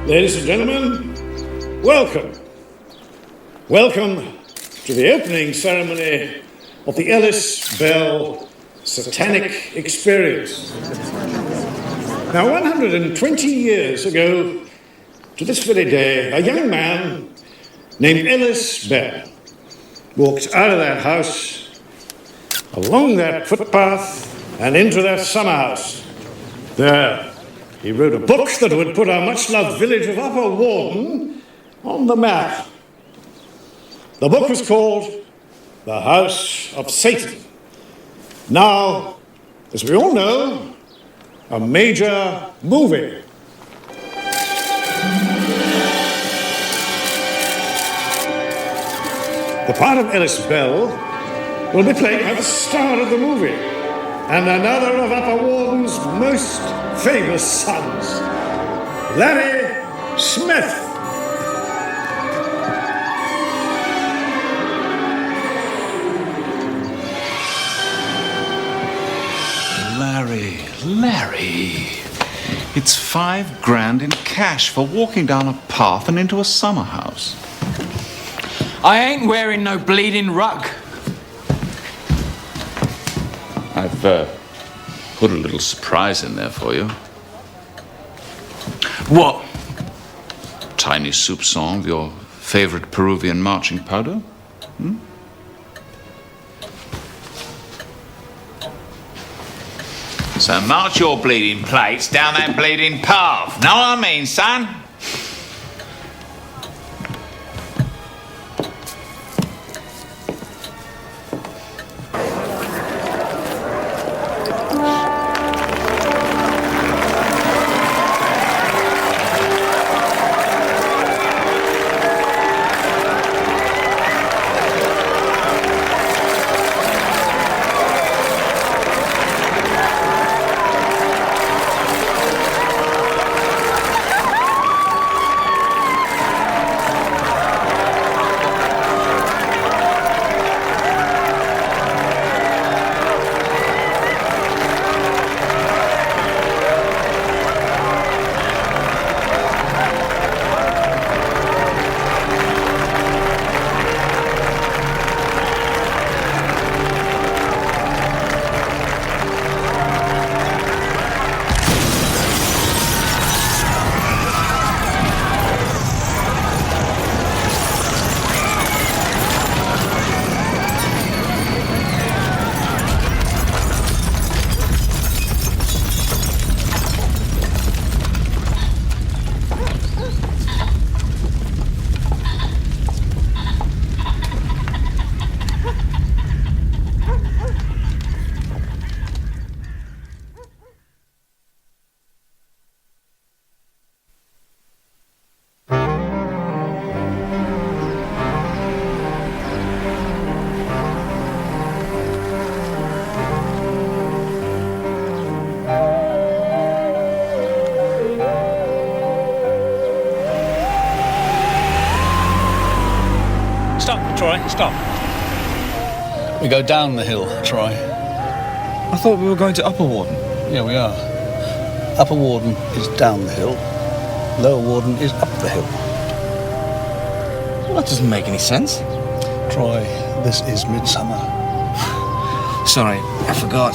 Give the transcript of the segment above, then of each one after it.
Ladies and gentlemen, welcome. Welcome to the opening ceremony of the Ellis Bell Satanic Experience. Now, 120 years ago, to this very day, a young man named Ellis Bell walked out of that house, along that footpath, and into that summer house. There, he wrote a book that would put our much-loved village of Upper Warden on the map. The book was called The House of Satan. Now, as we all know, a major movie. The part of Ellis Bell will be played by the star of the movie and another of Upper Warden's most famous sons, Larry Smith. Larry. It's $5,000 in cash for walking down a path and into a summer house. I ain't wearing no bleeding rug. I've put a little surprise in there for you. What? Tiny soupçon of your favorite Peruvian marching powder. So march your bleeding plates down that bleeding path. Know what I mean, son? Stop. We go down the hill, Troy. I thought we were going to Upper Warden. Yeah, we are. Upper Warden is down the hill. Lower Warden is up the hill. Well, that doesn't make any sense. Troy, this is Midsomer. Sorry, I forgot.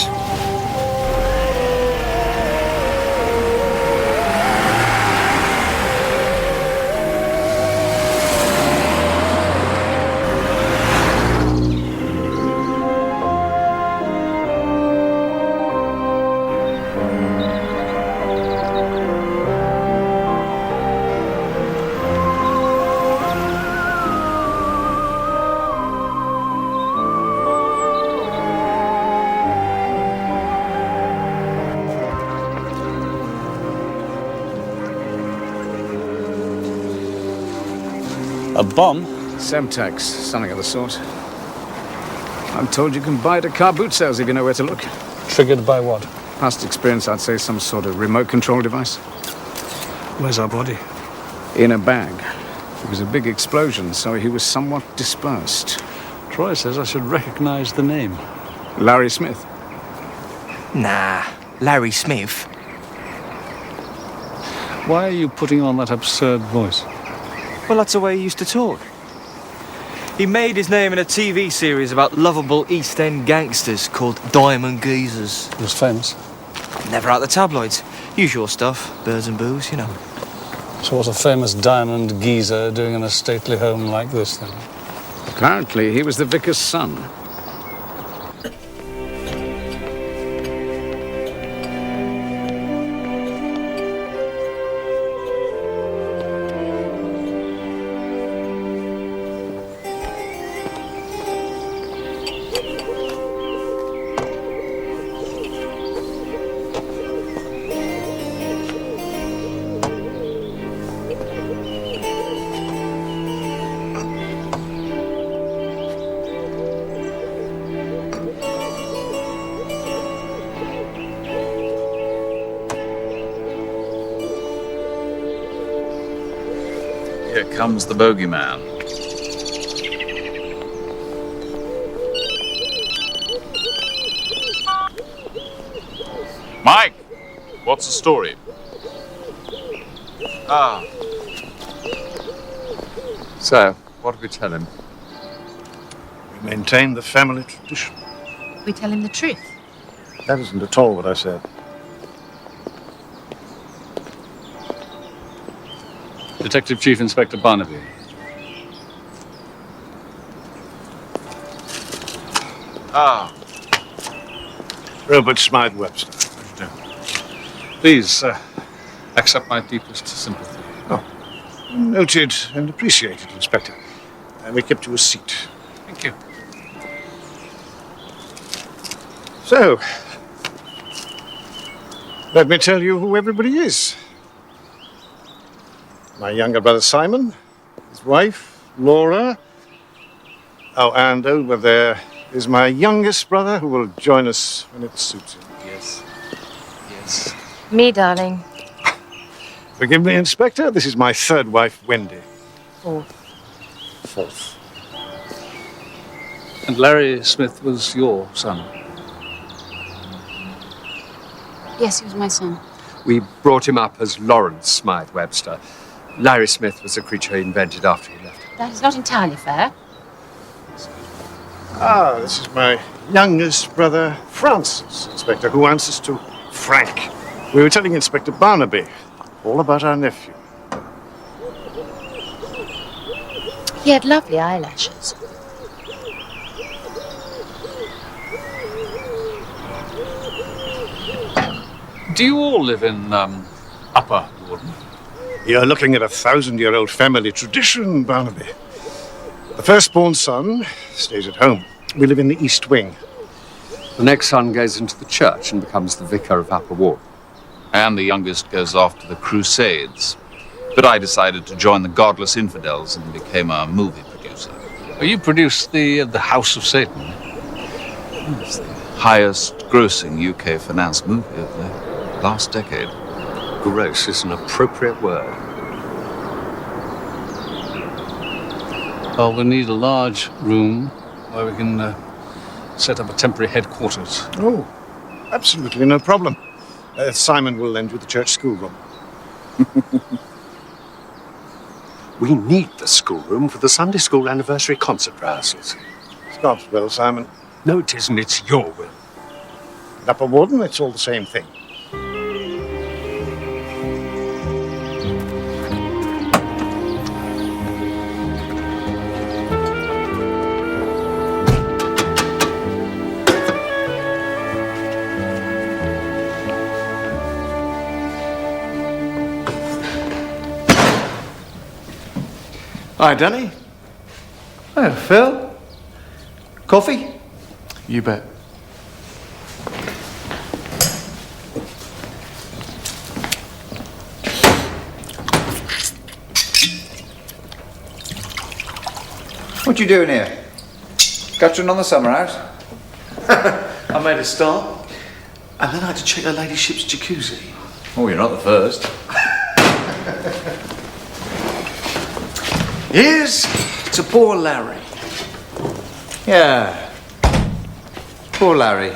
A bomb? Semtex, something of the sort. I'm told you can buy it at car boot sales if you know where to look. Triggered by what? Past experience, I'd say some sort of remote control device. Where's our body? In a bag. It was a big explosion, so he was somewhat dispersed. Troy says I should recognize the name. Larry Smith. Nah, Larry Smith. Why are you putting on that absurd voice? Well, that's the way he used to talk. He made his name in a TV series about lovable East End gangsters called Diamond Geezers. He was famous. Never out the tabloids. Usual stuff, birds and booze, you know. So what's a famous diamond geezer doing in a stately home like this, then? Apparently, he was the vicar's son. Here comes the bogeyman. Mike, what's the story? Ah. So, what did we tell him? We maintain the family tradition. We tell him the truth. That isn't at all what I said. Detective Chief Inspector Barnaby. Ah. Robert Smythe Webster. Please, accept my deepest sympathy. Noted and appreciated, Inspector. And we kept you a seat. Thank you. So, let me tell you who everybody is. My younger brother Simon, his wife, Laura. Oh, and over there is my youngest brother who will join us when it suits him. Yes. Yes. Me, darling. Forgive me, Inspector, this is my third wife, Wendy. Fourth. And Larry Smith was your son? Yes, he was my son. We brought him up as Lawrence Smythe Webster. Larry Smith was a creature he invented after he left. That is not entirely fair. Ah, this is my youngest brother, Francis, Inspector, who answers to Frank. We were telling Inspector Barnaby all about our nephew. He had lovely eyelashes. Do you all live in, Upper Warden? You're looking at a 1,000-year-old family tradition, Barnaby. The firstborn son stays at home. We live in the East Wing. The next son goes into the church and becomes the vicar of Upper Ward. And the youngest goes off to the Crusades. But I decided to join the godless infidels and became a movie producer. Well, you produced the House of Satan. It's the highest grossing UK finance movie of the last decade. Gross is an appropriate word. Well, we need a large room where we can set up a temporary headquarters. Oh, absolutely no problem. Simon will lend you the church schoolroom. We need the schoolroom for the Sunday school anniversary concert rehearsals. It's God's will, Simon. No, it isn't. It's your will. At Upper Warden, it's all the same thing. Hi, Danny. Oh, Phil. Coffee? You bet. What you doing here? Guttering on the summer house? I made a start, and then I had to check the ladyship's jacuzzi. Oh, you're not the first. Here's to poor Larry. Yeah. Poor Larry.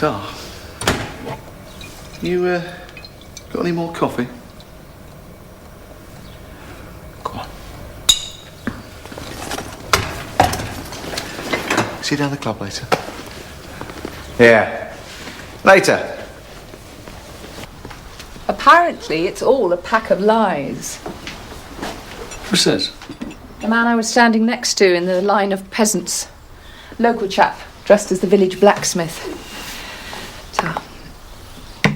Oh, You, got any more coffee? Go on. See you down the club later. Yeah. Later. Apparently, it's all a pack of lies. Who says? The man I was standing next to in the line of peasants. Local chap, dressed as the village blacksmith. So,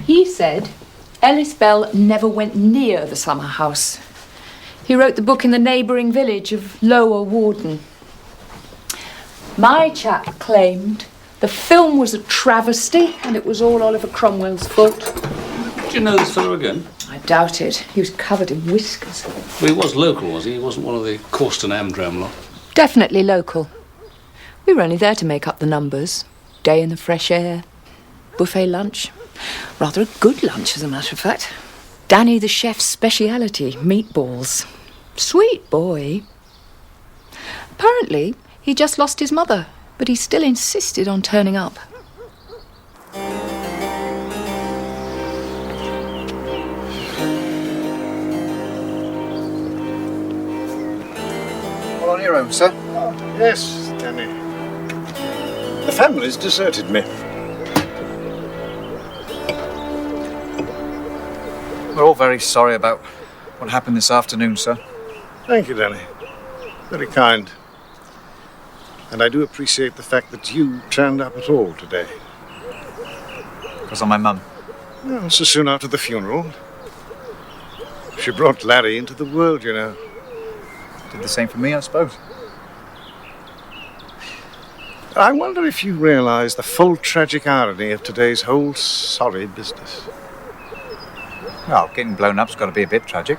he said Ellis Bell never went near the summer house. He wrote the book in the neighbouring village of Lower Warden. My chap claimed the film was a travesty and it was all Oliver Cromwell's fault. Do you know this fellow again? I doubt it. He was covered in whiskers. Well, he was local, was he? He wasn't one of the Causton Amdram lot. Definitely local. We were only there to make up the numbers. Day in the fresh air. Buffet lunch. Rather a good lunch, as a matter of fact. Danny the chef's speciality, meatballs. Sweet boy. Apparently, he just lost his mother, but he still insisted on turning up. All on your own, sir? Yes, Danny. The family's deserted me. We're all very sorry about what happened this afternoon, sir. Thank you, Danny. Very kind. And I do appreciate the fact that you turned up at all today. Because of my mum. Well, so soon after the funeral. She brought Larry into the world, you know. Did the same for me, I suppose. I wonder if you realise the full tragic irony of today's whole sorry business. Well, getting blown up's got to be a bit tragic.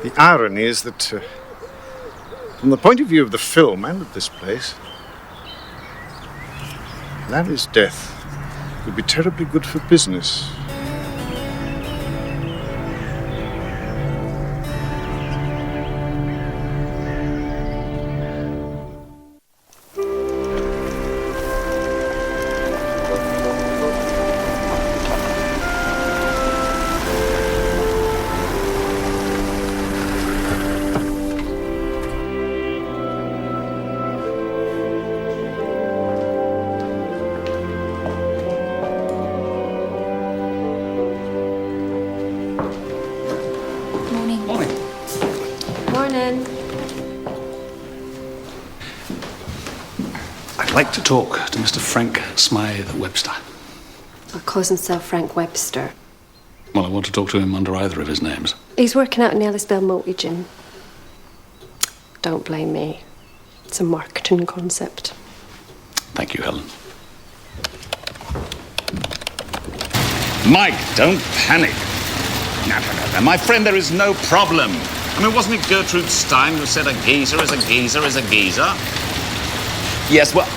The irony is that, from the point of view of the film and of this place, Larry's death would be terribly good for business. I'd like to talk to Mr. Frank Smythe Webster. He calls himself Frank Webster. Well, I want to talk to him under either of his names. He's working out in the Ellis Bell multi-gin. Don't blame me. It's a marketing concept. Thank you, Helen. Mike, don't panic. No. My friend, there is no problem. I mean, wasn't it Gertrude Stein who said a geezer is a geezer is a geezer? Yes, well,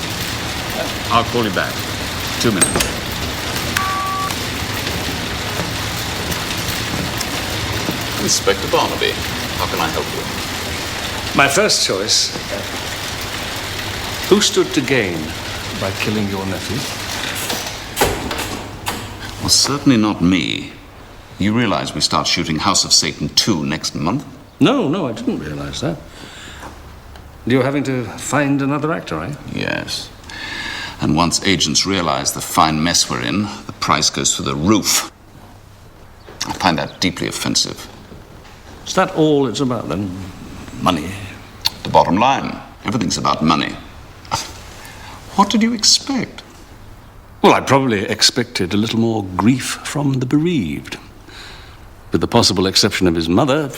I'll call you back. 2 minutes. Inspector Barnaby, how can I help you? My first choice. Who stood to gain by killing your nephew? Well, certainly not me. You realize we start shooting House of Satan 2 next month? No, I didn't realize that. You're having to find another actor, are you? Yes. And once agents realize the fine mess we're in, the price goes through the roof. I find that deeply offensive. Is that all it's about, then? Money? The bottom line. Everything's about money. What did you expect? Well, I probably expected a little more grief from the bereaved. With the possible exception of his mother.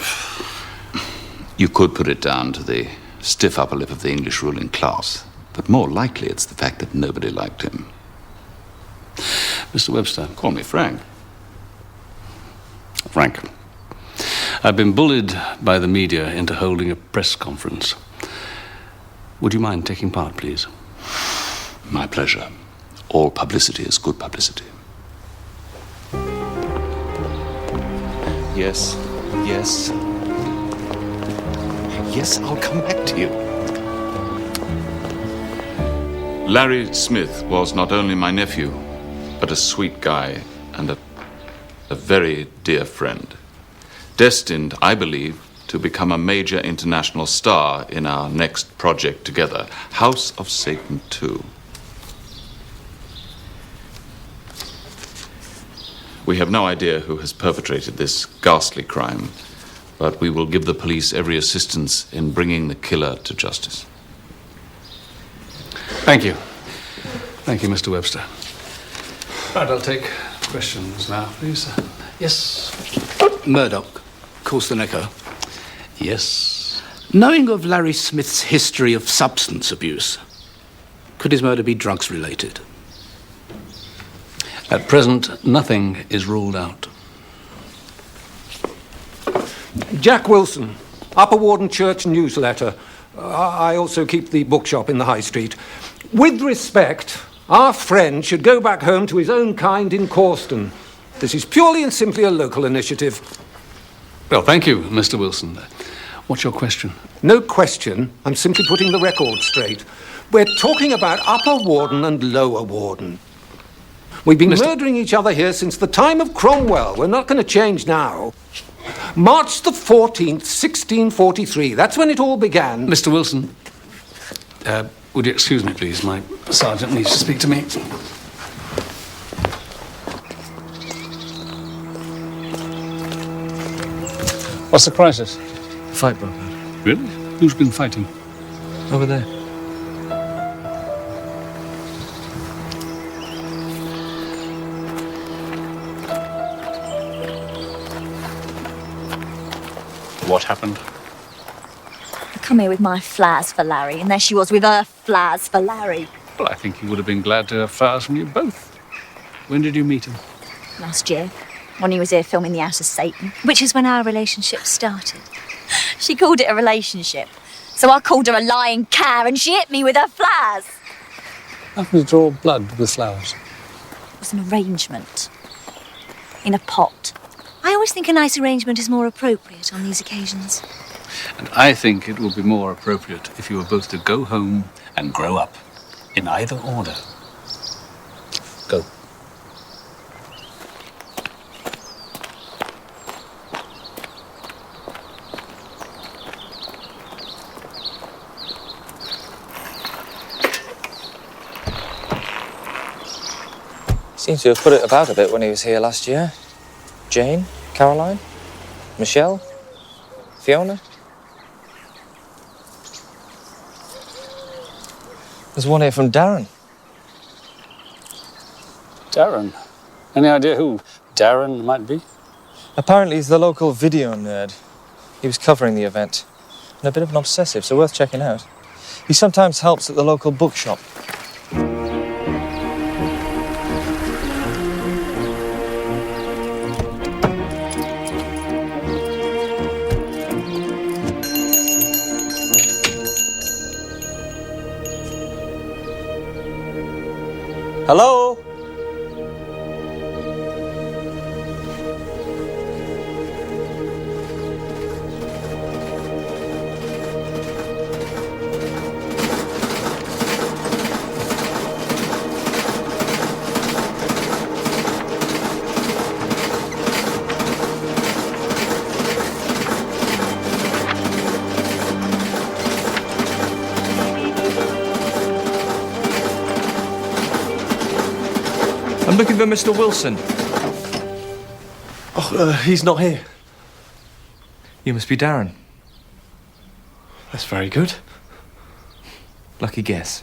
You could put it down to the stiff upper lip of the English ruling class. But more likely it's the fact that nobody liked him. Mr. Webster. Call me Frank. Frank. I've been bullied by the media into holding a press conference. Would you mind taking part, please? My pleasure. All publicity is good publicity. Yes. Yes, I'll come back to you. Larry Smith was not only my nephew, but a sweet guy and a very dear friend. Destined, I believe, to become a major international star in our next project together, House of Satan 2. We have no idea who has perpetrated this ghastly crime, but we will give the police every assistance in bringing the killer to justice. Thank you. Thank you, Mr. Webster. Right, I'll take questions now, please. Yes. Murdoch, Coulston Echo. Yes. Knowing of Larry Smith's history of substance abuse, could his murder be drugs related? At present, nothing is ruled out. Jack Wilson, Upper Warden Church newsletter. I also keep the bookshop in the High Street. With respect, our friend should go back home to his own kind in Corston. This is purely and simply a local initiative. Well, thank you, Mr. Wilson. What's your question? No question. I'm simply putting the record straight. We're talking about Upper Warden and Lower Warden. We've been murdering each other here since the time of Cromwell. We're not going to change now. March the 14th, 1643. That's when it all began. Mr. Wilson, would you excuse me, please? My sergeant needs to speak to me. What's the crisis? Fight broke out. Really? Who's been fighting? Over there. What happened? I come here with my flowers for Larry, and there she was with her flowers for Larry. Well, I think he would have been glad to have flowers from you both. When did you meet him? Last year, when he was here filming The House of Satan, which is when our relationship started. She called it a relationship, so I called her a lying cow, and she hit me with her flowers. How can you draw blood with flowers? It was an arrangement. In a pot. I always think a nice arrangement is more appropriate on these occasions. And I think it would be more appropriate if you were both to go home and grow up. In either order. Go. Seems to have put it about a bit when he was here last year. Jane, Caroline, Michelle, Fiona. There's one here from Darren. Darren? Any idea who Darren might be? Apparently he's the local video nerd. He was covering the event. And a bit of an obsessive, so worth checking out. He sometimes helps at the local bookshop. Hello? I'm looking for Mr. Wilson. Oh, he's not here. You must be Darren. That's very good. Lucky guess.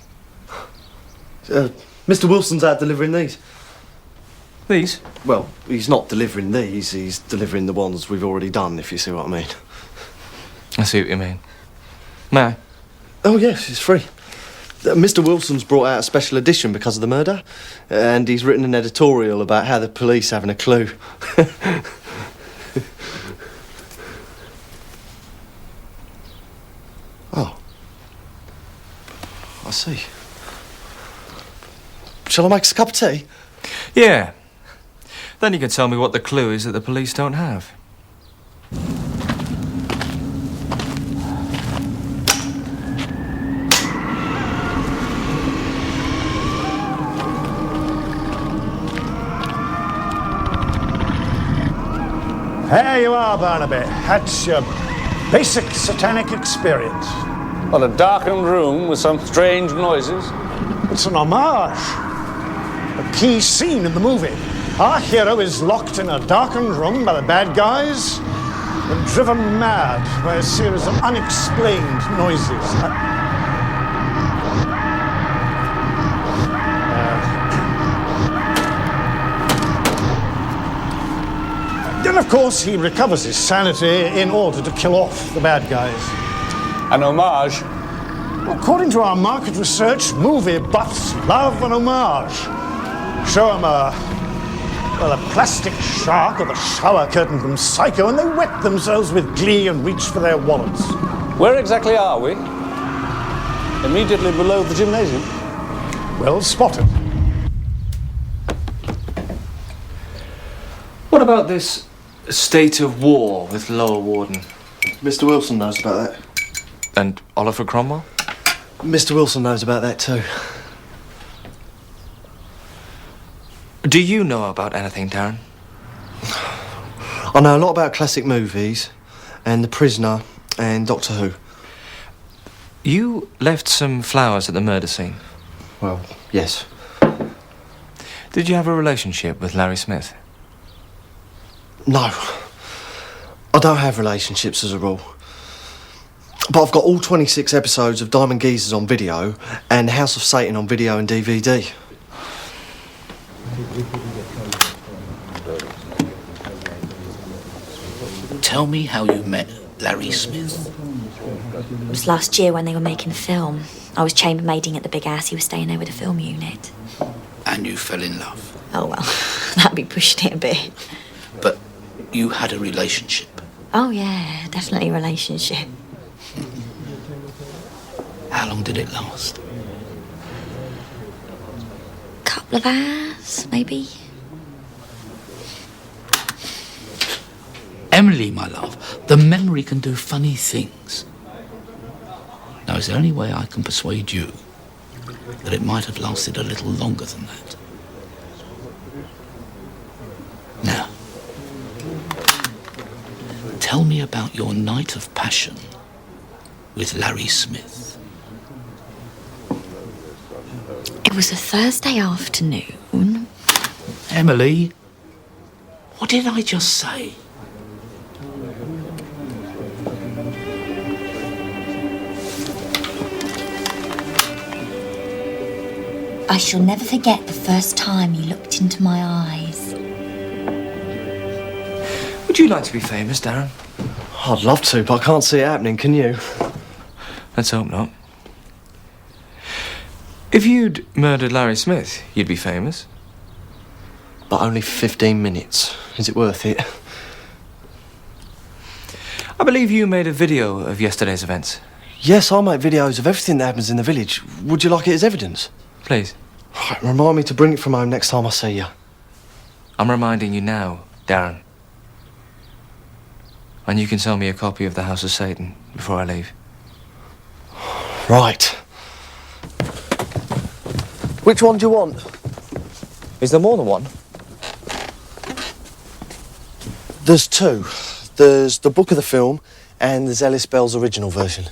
Mr. Wilson's out delivering these. These? Well, he's not delivering these, he's delivering the ones we've already done, if you see what I mean. I see what you mean. May I? Oh, yes, it's free. Mr. Wilson's brought out a special edition because of the murder, and he's written an editorial about how the police haven't a clue. Oh. I see. Shall I make us a cup of tea? Yeah. Then you can tell me what the clue is that the police don't have. There you are, Barnaby. That's your basic satanic experience. Well, a darkened room with some strange noises. It's an homage. A key scene in the movie. Our hero is locked in a darkened room by the bad guys and driven mad by a series of unexplained noises. Then, of course, he recovers his sanity in order to kill off the bad guys. An homage? According to our market research, movie buffs love an homage. Show them a plastic shark or the shower curtain from Psycho, and they wet themselves with glee and reach for their wallets. Where exactly are we? Immediately below the gymnasium. Well spotted. What about this state of war with Lower Warden? Mr. Wilson knows about that. And Oliver Cromwell? Mr. Wilson knows about that too. Do you know about anything, Darren? I know a lot about classic movies and The Prisoner and Doctor Who. You left some flowers at the murder scene. Well, yes. Did you have a relationship with Larry Smith? No. I don't have relationships as a rule. But I've got all 26 episodes of Diamond Geezers on video and House of Satan on video and DVD. Tell me how you met Larry Smith. It was last year when they were making the film. I was chambermaiding at the big house. He was staying there with the film unit. And you fell in love. Oh, well, that'd be pushing it a bit. But you had a relationship. Oh, yeah, definitely a relationship. How long did it last? Couple of hours, maybe. Emily, my love, the memory can do funny things. Now, is there any way I can persuade you that it might have lasted a little longer than that? Now, tell me about your night of passion with Larry Smith. It was a Thursday afternoon. Emily, what did I just say? I shall never forget the first time you looked into my eyes. Would you like to be famous, Darren? I'd love to, but I can't see it happening, can you? Let's hope not. If you'd murdered Larry Smith, you'd be famous. But only for 15 minutes. Is it worth it? I believe you made a video of yesterday's events. Yes, I make videos of everything that happens in the village. Would you like it as evidence? Please. Right, remind me to bring it from home next time I see you. I'm reminding you now, Darren. And you can sell me a copy of The House of Satan before I leave. Right. Which one do you want? Is there more than one? There's two. There's the book of the film and there's Ellis Bell's original version.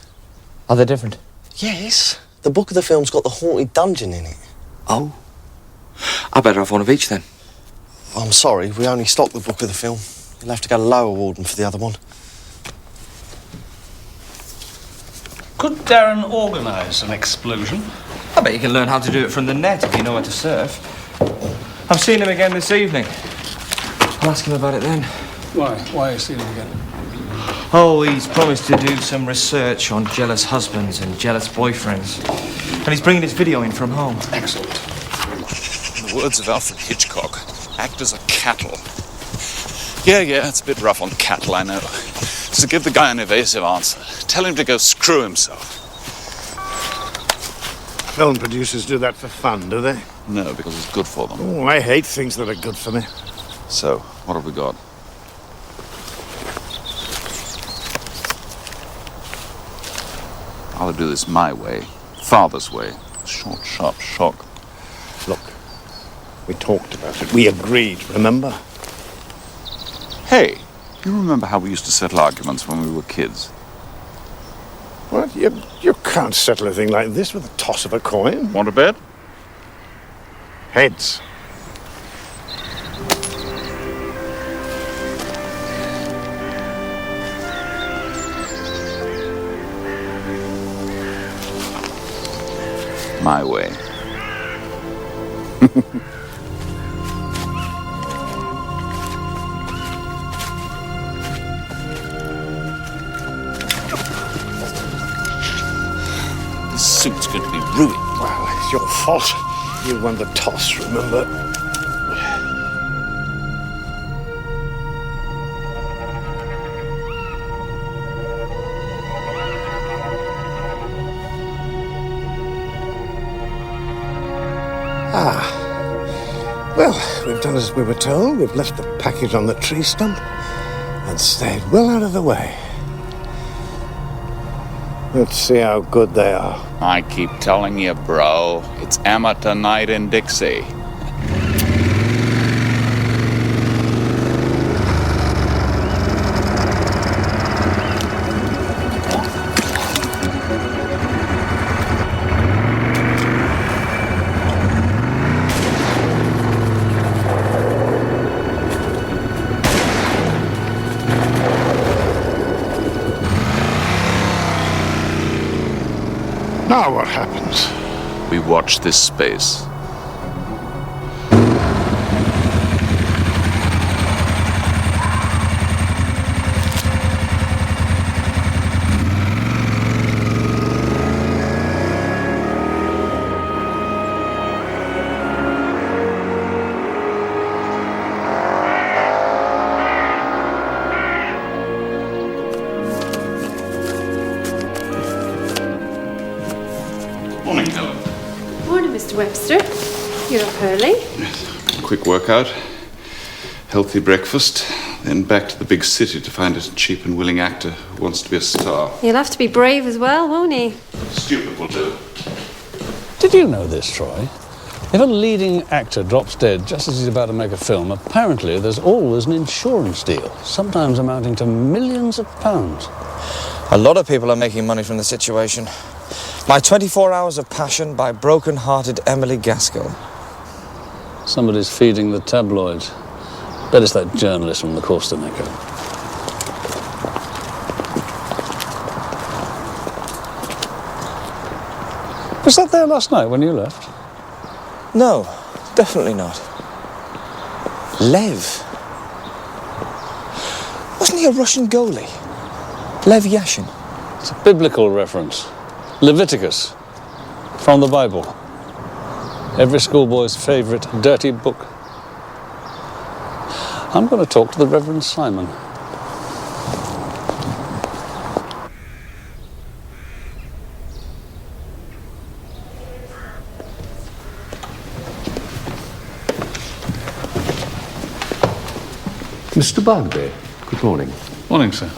Are they different? Yes. The book of the film's got the haunted dungeon in it. Oh. I better have one of each then. I'm sorry, we only stock the book of the film. You'll have to go to Lower Warden for the other one. Could Darren organise an explosion? I bet you can learn how to do it from the net if you know how to surf. I've seen him again this evening. I'll ask him about it then. Why? Why are you seeing him again? Oh, he's promised to do some research on jealous husbands and jealous boyfriends. And he's bringing his video in from home. Excellent. In the words of Alfred Hitchcock, actors are cattle. Yeah, it's a bit rough on cattle, I know. So give the guy an evasive answer. Tell him to go screw himself. Film producers do that for fun, do they? No, because it's good for them. Oh, I hate things that are good for me. So, what have we got? I'll do this my way. Father's way. Short, sharp shock. Look, we talked about it. We agreed, remember? Hey, You remember how we used to settle arguments when we were kids? What? You can't settle a thing like this with a toss of a coin. Want a bet? Heads. My way. This suit's going to be ruined. Well, it's your fault. You won the toss, remember? Well, we've done as we were told. We've left the package on the tree stump and stayed well out of the way. Let's see how good they are. I keep telling you, bro, it's amateur night in Dixie. Now what happens? We watch this space. Morning, Helen. Morning, Mr. Webster. You're up early. Quick workout, healthy breakfast, then back to the big city to find a cheap and willing actor who wants to be a star. He'll have to be brave as well, won't he? Stupid will do. Did you know this, Troy? If a leading actor drops dead just as he's about to make a film, apparently there's always an insurance deal, sometimes amounting to millions of pounds. A lot of people are making money from the situation. My 24 Hours of Passion by broken-hearted Emily Gaskell. Somebody's feeding the tabloids. Bet it's that journalist from the Corsten Echo. Was that there last night when you left? No, definitely not. Lev. Wasn't he a Russian goalie? Lev Yashin. It's a biblical reference. Leviticus, from the Bible. Every schoolboy's favourite dirty book. I'm going to talk to the Reverend Simon. Mr. Barnaby, good morning. Morning, sir.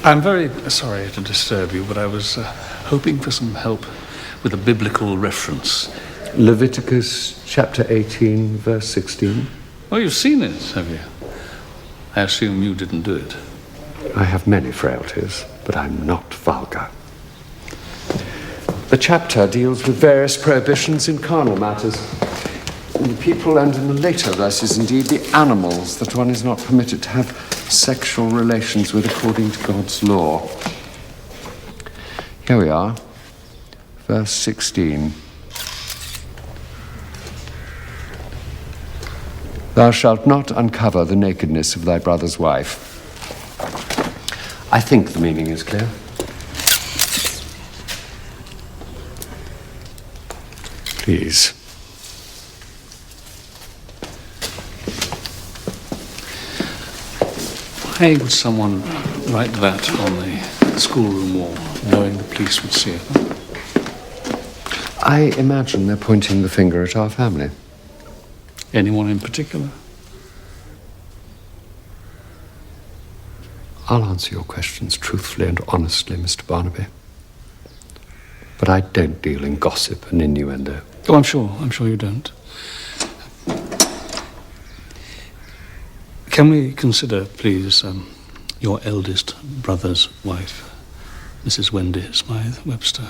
I'm very sorry to disturb you, but I was hoping for some help with a biblical reference. Leviticus chapter 18, verse 16. Oh, you've seen it, have you? I assume you didn't do it. I have many frailties, but I'm not vulgar. The chapter deals with various prohibitions in carnal matters. In the people, and in the later verses, indeed, the animals that one is not permitted to have sexual relations with according to God's law. Here we are, verse 16. Thou shalt not uncover the nakedness of thy brother's wife. I think the meaning is clear. Please. Why would someone write that on the schoolroom wall, knowing the police would see it? I imagine they're pointing the finger at our family. Anyone in particular? I'll answer your questions truthfully and honestly, Mr. Barnaby. But I don't deal in gossip and innuendo. Oh, I'm sure you don't. Can we consider, please, your eldest brother's wife, Mrs. Wendy Smythe Webster?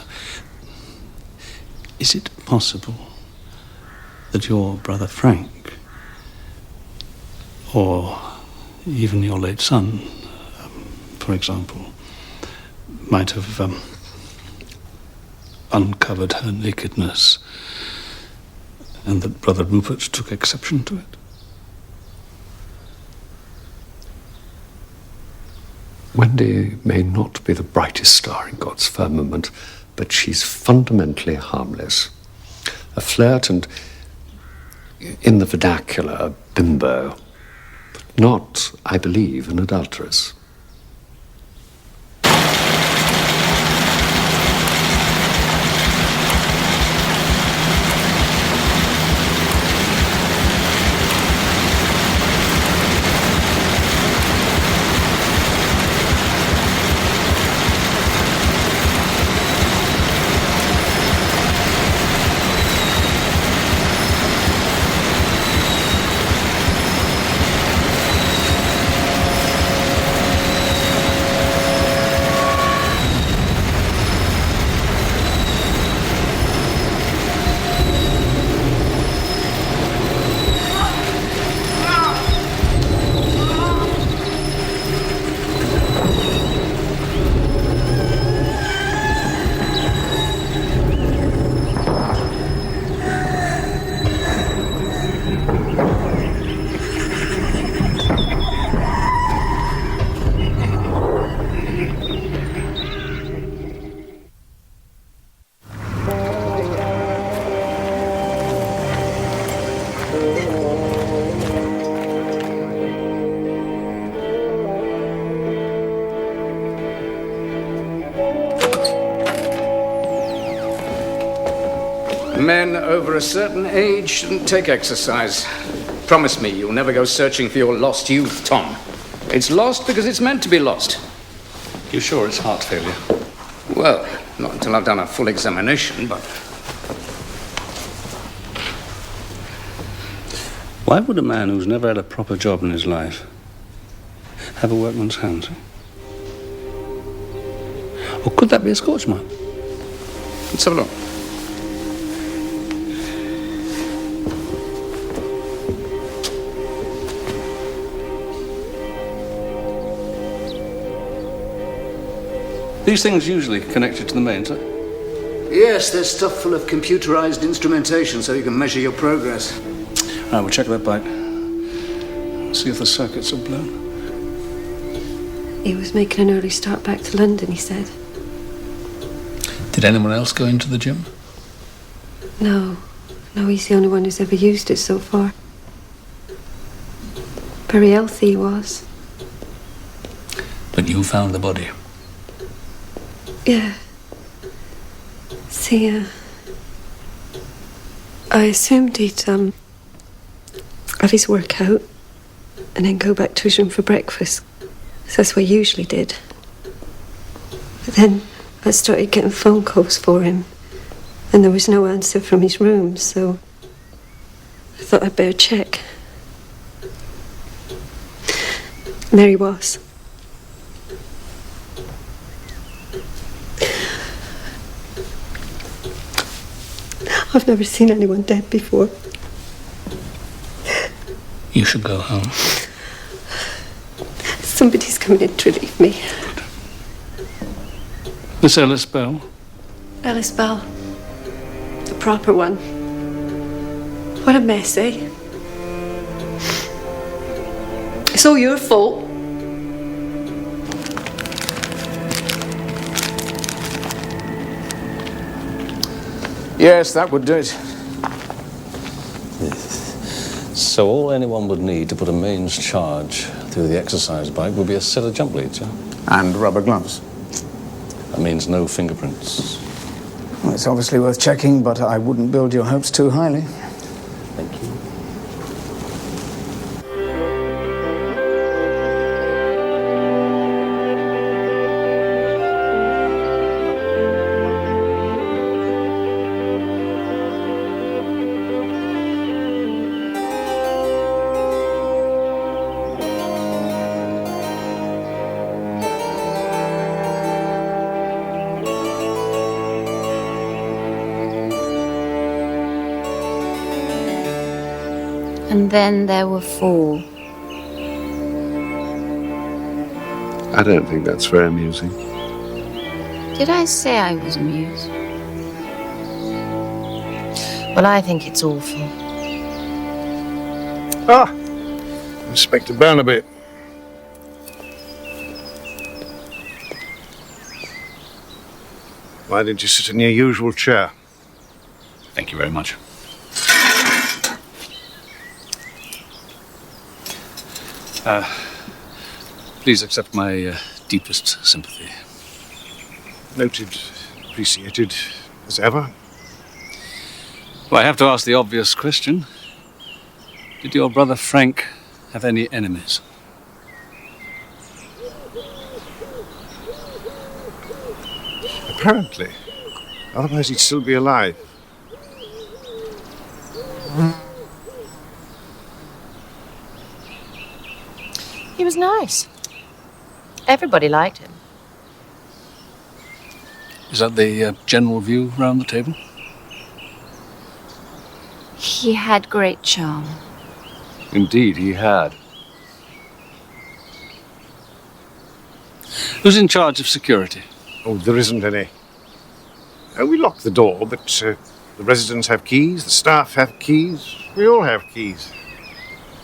Is it possible that your brother Frank, or even your late son, for example, might have uncovered her nakedness, and that Brother Rupert took exception to it? Wendy may not be the brightest star in God's firmament, but she's fundamentally harmless. A flirt and, in the vernacular, a bimbo. But not, I believe, an adulteress. Men over a certain age shouldn't take exercise. Promise me you'll never go searching for your lost youth, Tom. It's lost because it's meant to be lost. You sure it's heart failure? Well, not until I've done a full examination, but... Why would a man who's never had a proper job in his life have a workman's hands? Or could that be a scorch mark? Let's have a look. These things usually connected to the mains, huh? Yes, they're stuffed full of computerized instrumentation so you can measure your progress. Right, we'll check that bike. See if the circuits are blown. He was making an early start back to London, he said. Did anyone else go into the gym? No, he's the only one who's ever used it so far. Very healthy he was. But you found the body. Yeah. See, I assumed he'd, have his workout and then go back to his room for breakfast. So that's what he usually did. But then I started getting phone calls for him, and there was no answer from his room, so I thought I'd better check. And there he was. I've never seen anyone dead before. You should go home. Somebody's coming in to relieve me. Miss Ellis Bell? Ellis Bell. The proper one. What a mess, eh? It's all your fault. Yes, that would do it. So all anyone would need to put a mains charge through the exercise bike would be a set of jump leads, yeah? And rubber gloves. That means no fingerprints. Well, it's obviously worth checking, but I wouldn't build your hopes too highly. Thank you. And then there were 4. I don't think that's very amusing. Did I say I was amused? Well, I think it's awful. Ah, Inspector Barnaby. Why didn't you sit in your usual chair? Thank you very much. Please accept my deepest sympathy. Noted, appreciated, as ever. Well, I have to ask the obvious question. Did your brother Frank have any enemies? Apparently. Otherwise he'd still be alive. He was nice. Everybody liked him. Is that the general view round the table? He had great charm. Indeed, he had. Who's in charge of security? Oh, there isn't any. We lock the door, but the residents have keys, the staff have keys, we all have keys.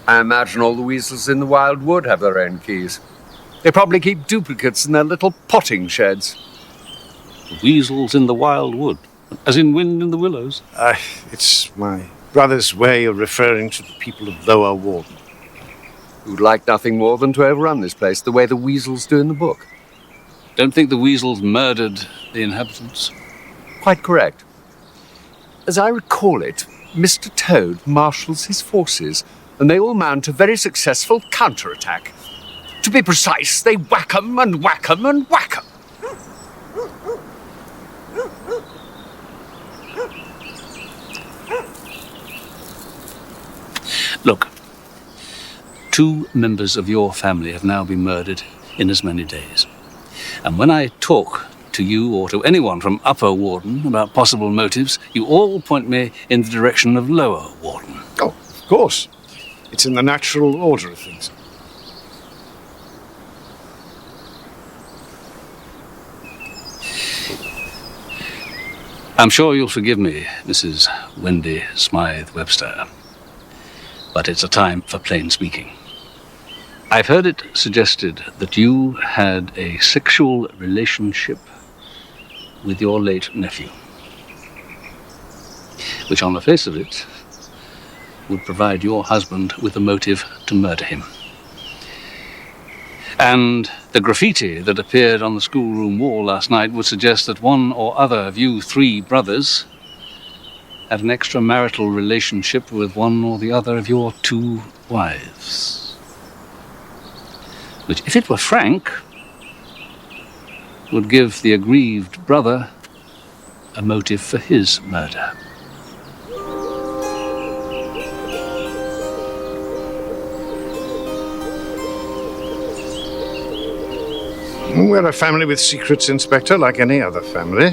I imagine all the weasels in the Wild Wood have their own keys. They probably keep duplicates in their little potting sheds. The weasels in the Wild Wood, as in Wind in the Willows? It's my brother's way of referring to the people of Lower Warden. Who'd like nothing more than to overrun this place the way the weasels do in the book. Don't think the weasels murdered the inhabitants? Quite correct. As I recall it, Mr. Toad marshals his forces, and they all mount a very successful counterattack. To be precise, they whack 'em and whack 'em and whack 'em. Look, 2 members of your family have now been murdered in as many days. And when I talk to you or to anyone from Upper Warden about possible motives, you all point me in the direction of Lower Warden. Oh, of course. It's in the natural order of things. I'm sure you'll forgive me, Mrs. Wendy Smythe Webster, but it's a time for plain speaking. I've heard it suggested that you had a sexual relationship with your late nephew, which on the face of it would provide your husband with a motive to murder him. And the graffiti that appeared on the schoolroom wall last night would suggest that one or other of you 3 brothers had an extramarital relationship with one or the other of your 2 wives. Which, if it were Frank, would give the aggrieved brother a motive for his murder. We're a family with secrets, Inspector, like any other family.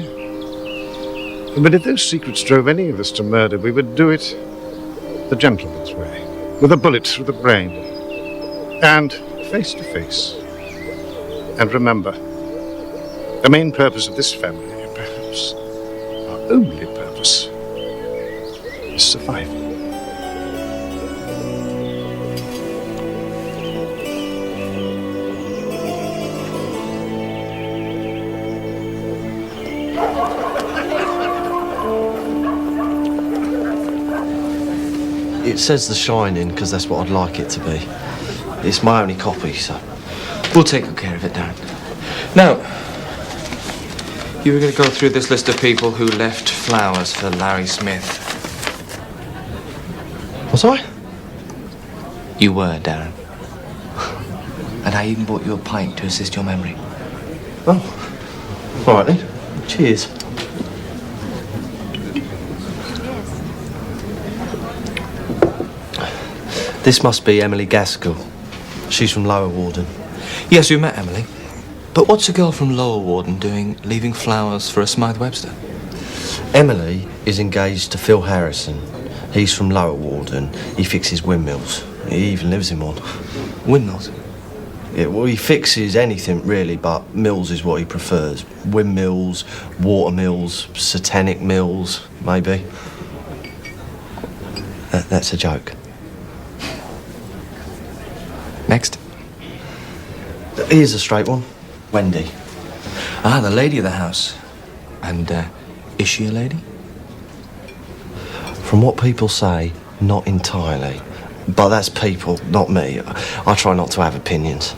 But if those secrets drove any of us to murder, we would do it the gentleman's way, with a bullet through the brain, and face to face. And remember, the main purpose of this family, perhaps our only purpose, is survival. It says The Shining because that's what I'd like it to be. It's my only copy, so we'll take good care of it, Darren. Now, you were going to go through this list of people who left flowers for Larry Smith. Was I? You were, Darren. And I even bought you a pint to assist your memory. Oh, all right then. Cheers. This must be Emily Gaskell. She's from Lower Warden. Yes, you met Emily. But what's a girl from Lower Warden doing leaving flowers for a Smythe Webster? Emily is engaged to Phil Harrison. He's from Lower Ward and he fixes windmills. He even lives in one. Windmills? Yeah, well, he fixes anything, really, but mills is what he prefers. Windmills, water mills, satanic mills, maybe. That's a joke. Next. Here's a straight one. Wendy. Ah, the lady of the house. And, is she a lady? From what people say, not entirely. But that's people, not me. I try not to have opinions.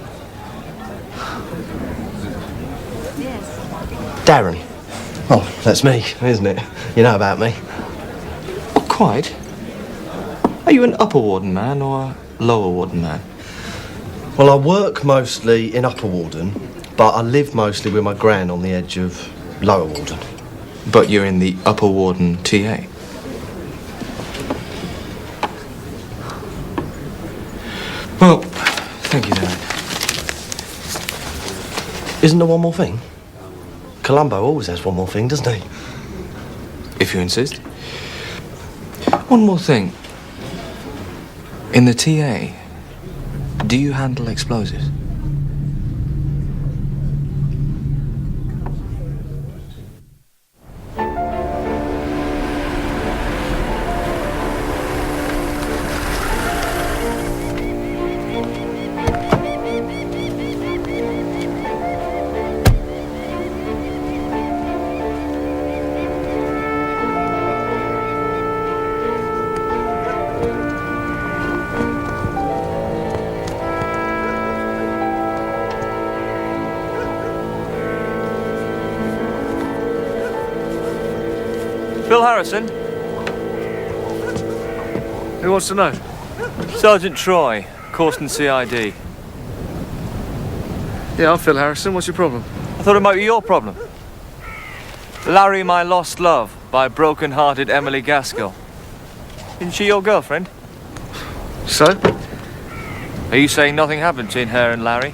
Darren. Oh, that's me, isn't it? You know about me. Oh, quite. Are you an Upper Warden man or a Lower Warden man? Well, I work mostly in Upper Warden, but I live mostly with my gran on the edge of Lower Warden. But you're in the Upper Warden TA? Well, thank you, Darren. Isn't there one more thing? Columbo always has one more thing, doesn't he? If you insist. One more thing. In the TA, do you handle explosives? Bill Harrison? Who wants to know? Sergeant Troy, Causton CID. Yeah, I'm Phil Harrison. What's your problem? I thought it might be your problem. Larry, My Lost Love by broken-hearted Emily Gaskell. Isn't she your girlfriend? So? Are you saying nothing happened between her and Larry?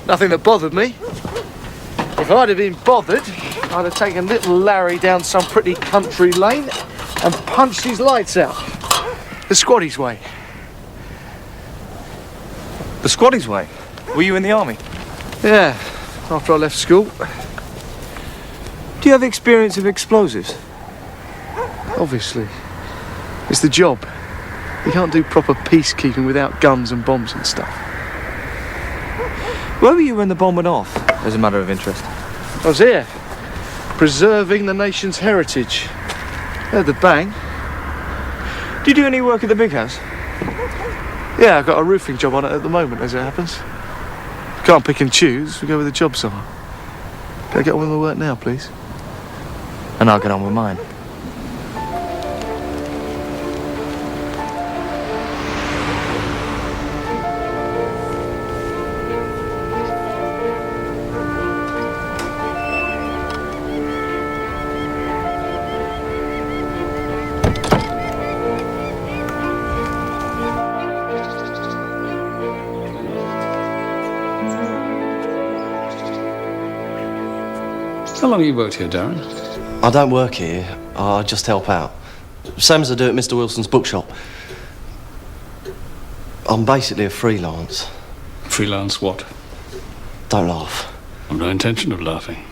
Nothing that bothered me. If I'd have been bothered, I'd have taken little Larry down some pretty country lane and punched his lights out. The squaddies way. The squaddies way? Were you in the army? Yeah, after I left school. Do you have experience of explosives? Obviously. It's the job. You can't do proper peacekeeping without guns and bombs and stuff. Where were you when the bomb went off, as a matter of interest? I was here, preserving the nation's heritage. Heard the bang. Do you do any work at the big house? Yeah, I've got a roofing job on it at the moment, as it happens. Can't pick and choose, we go where the jobs are. Can I get on with my work now, please? And I'll get on with mine. How long have you worked here, Darren? I don't work here. I just help out. Same as I do at Mr. Wilson's bookshop. I'm basically a freelance. Freelance what? Don't laugh. I've no intention of laughing.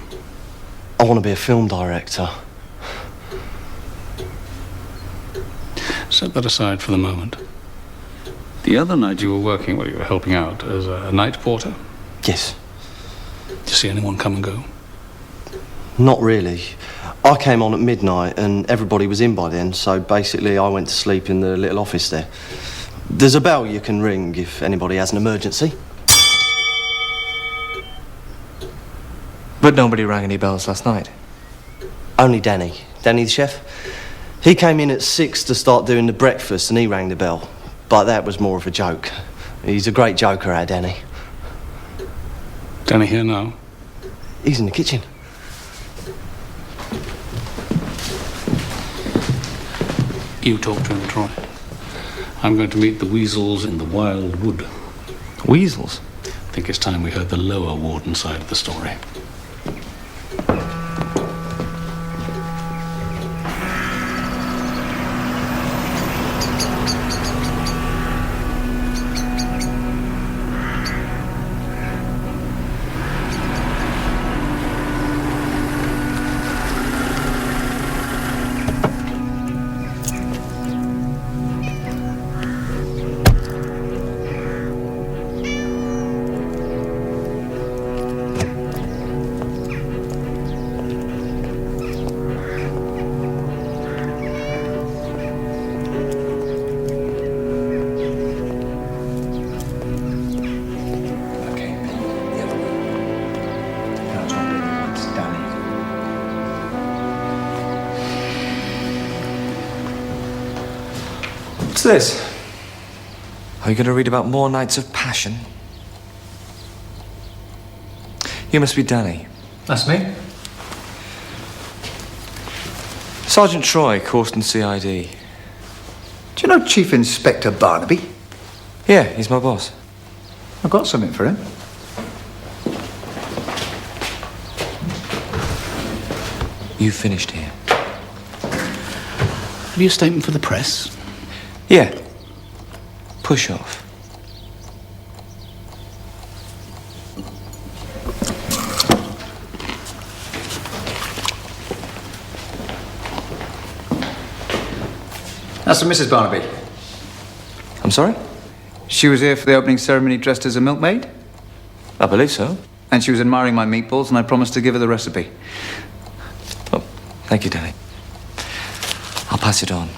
I want to be a film director. Set that aside for the moment. The other night you were working, well, you were helping out as a night porter? Yes. Did you see anyone come and go? Not really. I came on at midnight and everybody was in by then, so basically I went to sleep in the little office there. There's a bell you can ring if anybody has an emergency. But nobody rang any bells last night? Only Danny. Danny the chef. He came in at 6 to start doing the breakfast and he rang the bell. But that was more of a joke. He's a great joker, our Danny. Danny here now? He's in the kitchen. You talk to him, Troy. I'm going to meet the weasels in the wild wood. Weasels? I think it's time we heard the Lower Warden side of the story. What's this? Are you going to read about more nights of passion? You must be Danny. That's me. Sergeant Troy, Causton CID. Do you know Chief Inspector Barnaby? Yeah, he's my boss. I've got something for him. You finished here. Have you a statement for the press? Yeah. Push off. That's from Mrs. Barnaby. I'm sorry? She was here for the opening ceremony dressed as a milkmaid? I believe so. And she was admiring my meatballs, and I promised to give her the recipe. Oh, thank you, Danny. I'll pass it on.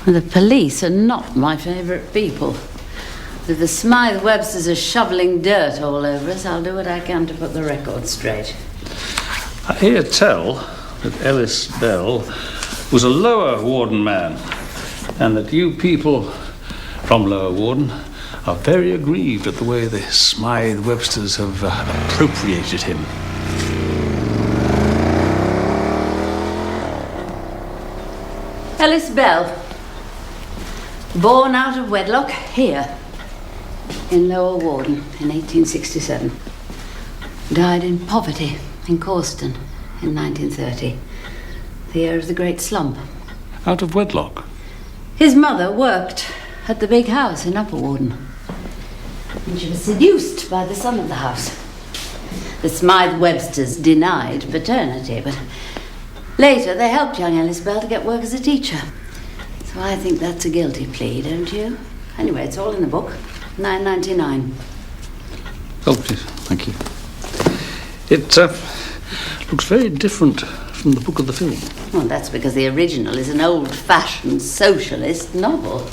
The police are not my favourite people. With the Smythe Websters are shoveling dirt all over us, I'll do what I can to put the record straight. I hear tell that Ellis Bell was a Lower Warden man, and that you people from Lower Warden are very aggrieved at the way the Smythe Websters have appropriated him. Ellis Bell, born out of wedlock here in Lower Warden in 1867. Died in poverty in Causton in 1930, the year of the Great Slump. Out of wedlock? His mother worked at the big house in Upper Warden, and she was seduced by the son of the house. The Smythe Websters denied paternity, but later they helped young Ellis Bell to get work as a teacher. So I think that's a guilty plea, don't you? Anyway, it's all in the book. $9.99. Oh, please, thank you. It looks very different from the book of the film. Well, that's because the original is an old-fashioned socialist novel.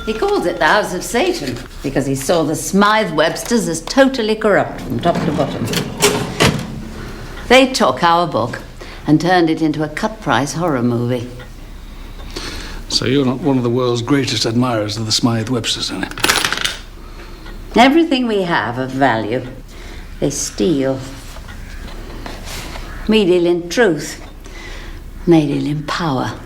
He calls it The House of Satan because he saw the Smythe Websters as totally corrupt from top to bottom. They took our book and turned it into a cut-price horror movie. So you're not one of the world's greatest admirers of the Smythe Websters, are you? Everything we have of value, they steal. We deal in truth, and they deal in power.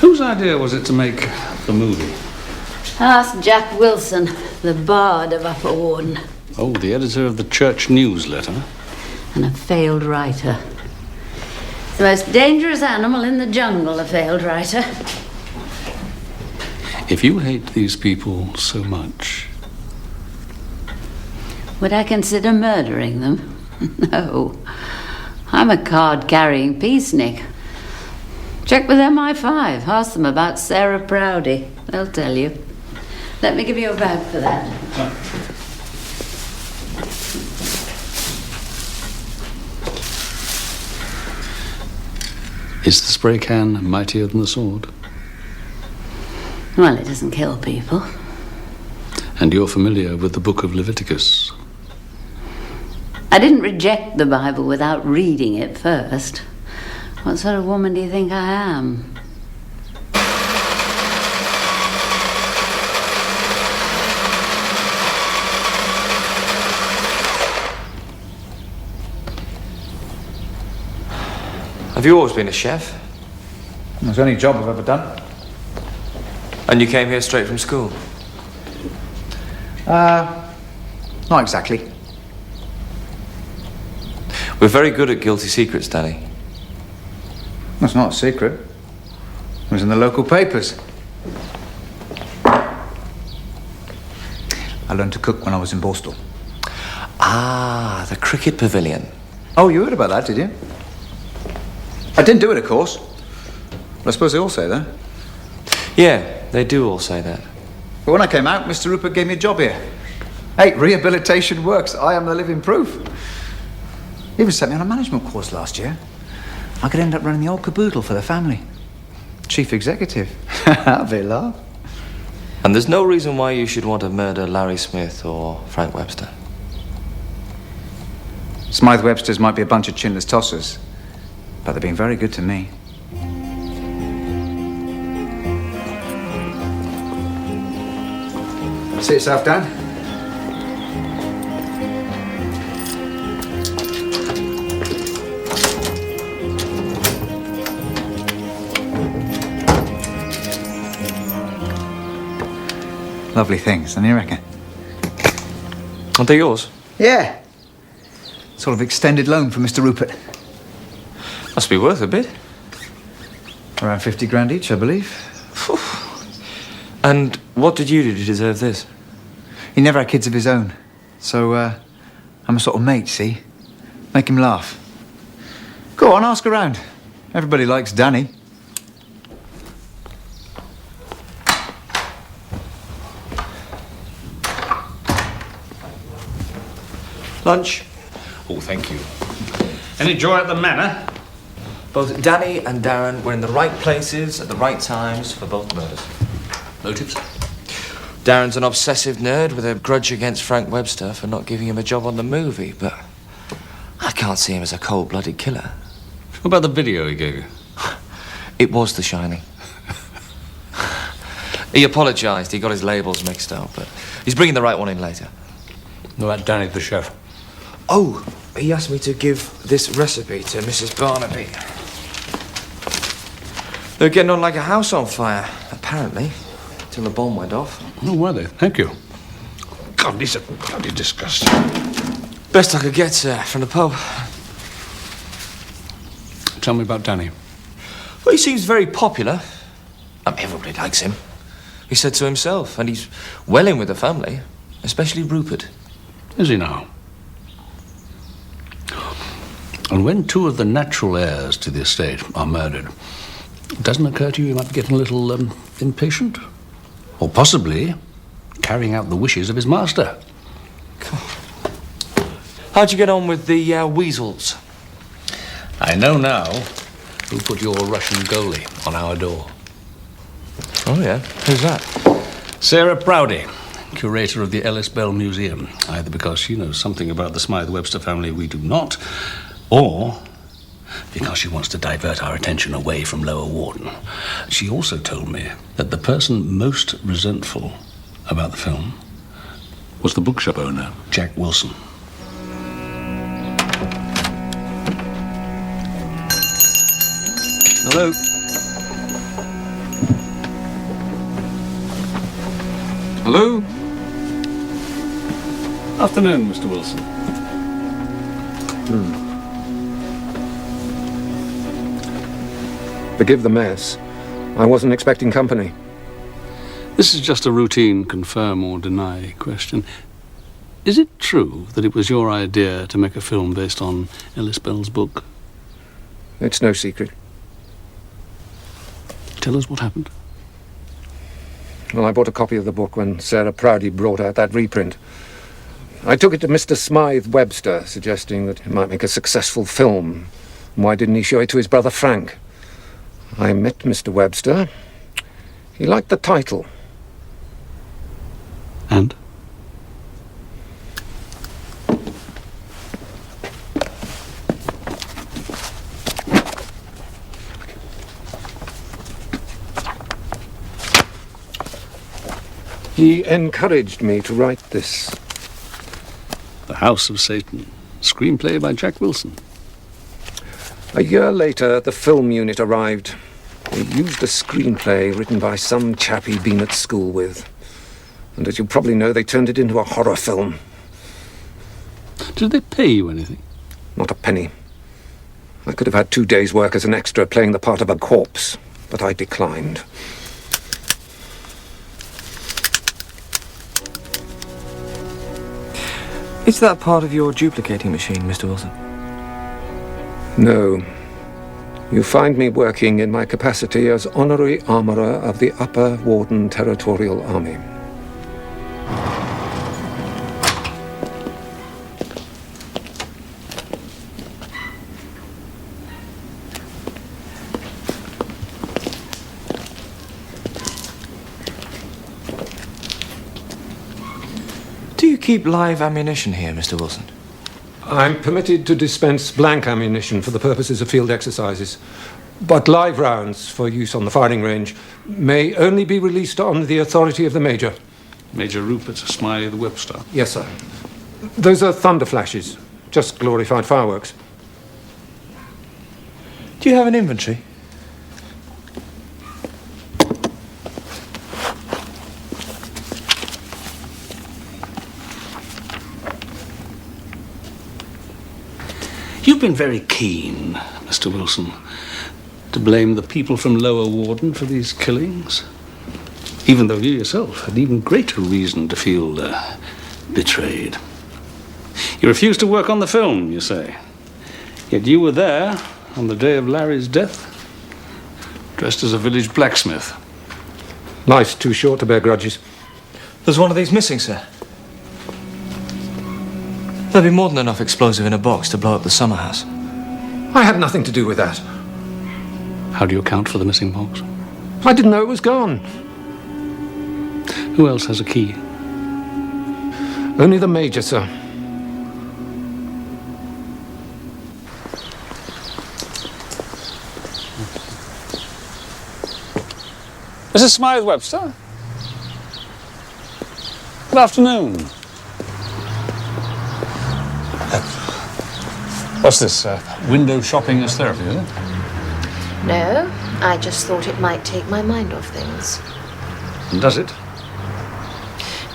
Whose idea was it to make the movie? Ask Jack Wilson, the bard of Upper Warden. Oh, the editor of the church newsletter. And a failed writer. The most dangerous animal in the jungle, a failed writer. If you hate these people so much... Would I consider murdering them? No. I'm a card-carrying peacenik. Check with MI5. Ask them about Sarah Proudy. They'll tell you. Let me give you a bag for that. Is the spray can mightier than the sword? Well, it doesn't kill people. And you're familiar with the book of Leviticus? I didn't reject the Bible without reading it first. What sort of woman do you think I am? Have you always been a chef? It's the only job I've ever done. And you came here straight from school? Not exactly. We're very good at guilty secrets, Danny. That's not a secret. It was in the local papers. I learned to cook when I was in Borstal. Ah, the cricket pavilion. Oh, you heard about that, did you? I didn't do it, of course. But I suppose they all say that. Yeah, they do all say that. But when I came out, Mr. Rupert gave me a job here. Hey, rehabilitation works. I am the living proof. He even sent me on a management course last year. I could end up running the old caboodle for the family. Chief executive. Have a laugh. And there's no reason why you should want to murder Larry Smith or Frank Webster. Smythe Websters might be a bunch of chinless tossers, but they've been very good to me. Sit yourself down. Lovely things, don't you reckon? Aren't they yours? Yeah. Sort of extended loan from Mr. Rupert. Must be worth a bit. Around 50 grand each, I believe. And what did you do to deserve this? He never had kids of his own. So, I'm a sort of mate, see? Make him laugh. Go on, ask around. Everybody likes Danny. Lunch? Oh, thank you. Any joy at the manor? Both Danny and Darren were in the right places at the right times for both murders. Motives? Darren's an obsessive nerd with a grudge against Frank Webster for not giving him a job on the movie, but I can't see him as a cold-blooded killer. What about the video he gave you? It was The Shining. He apologised. He got his labels mixed up, but he's bringing the right one in later. What about Danny, the chef? Oh, he asked me to give this recipe to Mrs. Barnaby. They're getting on like a house on fire, apparently, till the bomb went off. Oh, were they? Thank you. God, these are bloody disgusting. Best I could get from the pub. Tell me about Danny. Well, he seems very popular. I mean, everybody likes him. He said so himself, and he's well in with the family, especially Rupert. Is he now? And when two of the natural heirs to the estate are murdered, it doesn't occur to you might be getting a little impatient? Or possibly carrying out the wishes of his master? How'd you get on with the Weasels? I know now who put your Russian goalie on our door. Oh, yeah? Who's that? Sarah Proudy, curator of the Ellis Bell Museum, either because she knows something about the Smythe Webster family we do not, or because she wants to divert our attention away from Lower Warden. She also told me that the person most resentful about the film was the bookshop owner, Jack Wilson. Hello? Hello? Afternoon, Mr. Wilson. Forgive the mess. I wasn't expecting company. This is just a routine confirm or deny question. Is it true that it was your idea to make a film based on Ellis Bell's book? It's no secret. Tell us what happened. Well, I bought a copy of the book when Sarah Proudy brought out that reprint. I took it to Mr. Smythe Webster, suggesting that it might make a successful film. Why didn't he show it to his brother Frank? I met Mr. Webster. He liked the title. And? He encouraged me to write this. The House of Satan. Screenplay by Jack Wilson. A year later, the film unit arrived. They used a screenplay written by some chap he'd been at school with. And as you probably know, they turned it into a horror film. Did they pay you anything? Not a penny. I could have had 2 days' work as an extra playing the part of a corpse, but I declined. Is that part of your duplicating machine, Mr. Wilson? No. You find me working in my capacity as honorary armourer of the Upper Warden Territorial Army. Do you keep live ammunition here, Mr. Wilson? I'm permitted to dispense blank ammunition for the purposes of field exercises, but live rounds for use on the firing range may only be released on the authority of the Major. Major Rupert Smythe Webster. Yes, sir. Those are thunder flashes, just glorified fireworks. Do you have an inventory? You've been very keen, Mr. Wilson, to blame the people from Lower Warden for these killings, even though you yourself had even greater reason to feel betrayed. You refused to work on the film, you say, yet you were there on the day of Larry's death, dressed as a village blacksmith. Life's too short to bear grudges. There's one of these missing, sir. There'll be more than enough explosive in a box to blow up the summer house. I had nothing to do with that. How do you account for the missing box? I didn't know it was gone. Who else has a key? Only the Major, sir. Mrs. Smythe Webster? Good afternoon. What's this? Window shopping as therapy, is it? No, I just thought it might take my mind off things. And does it?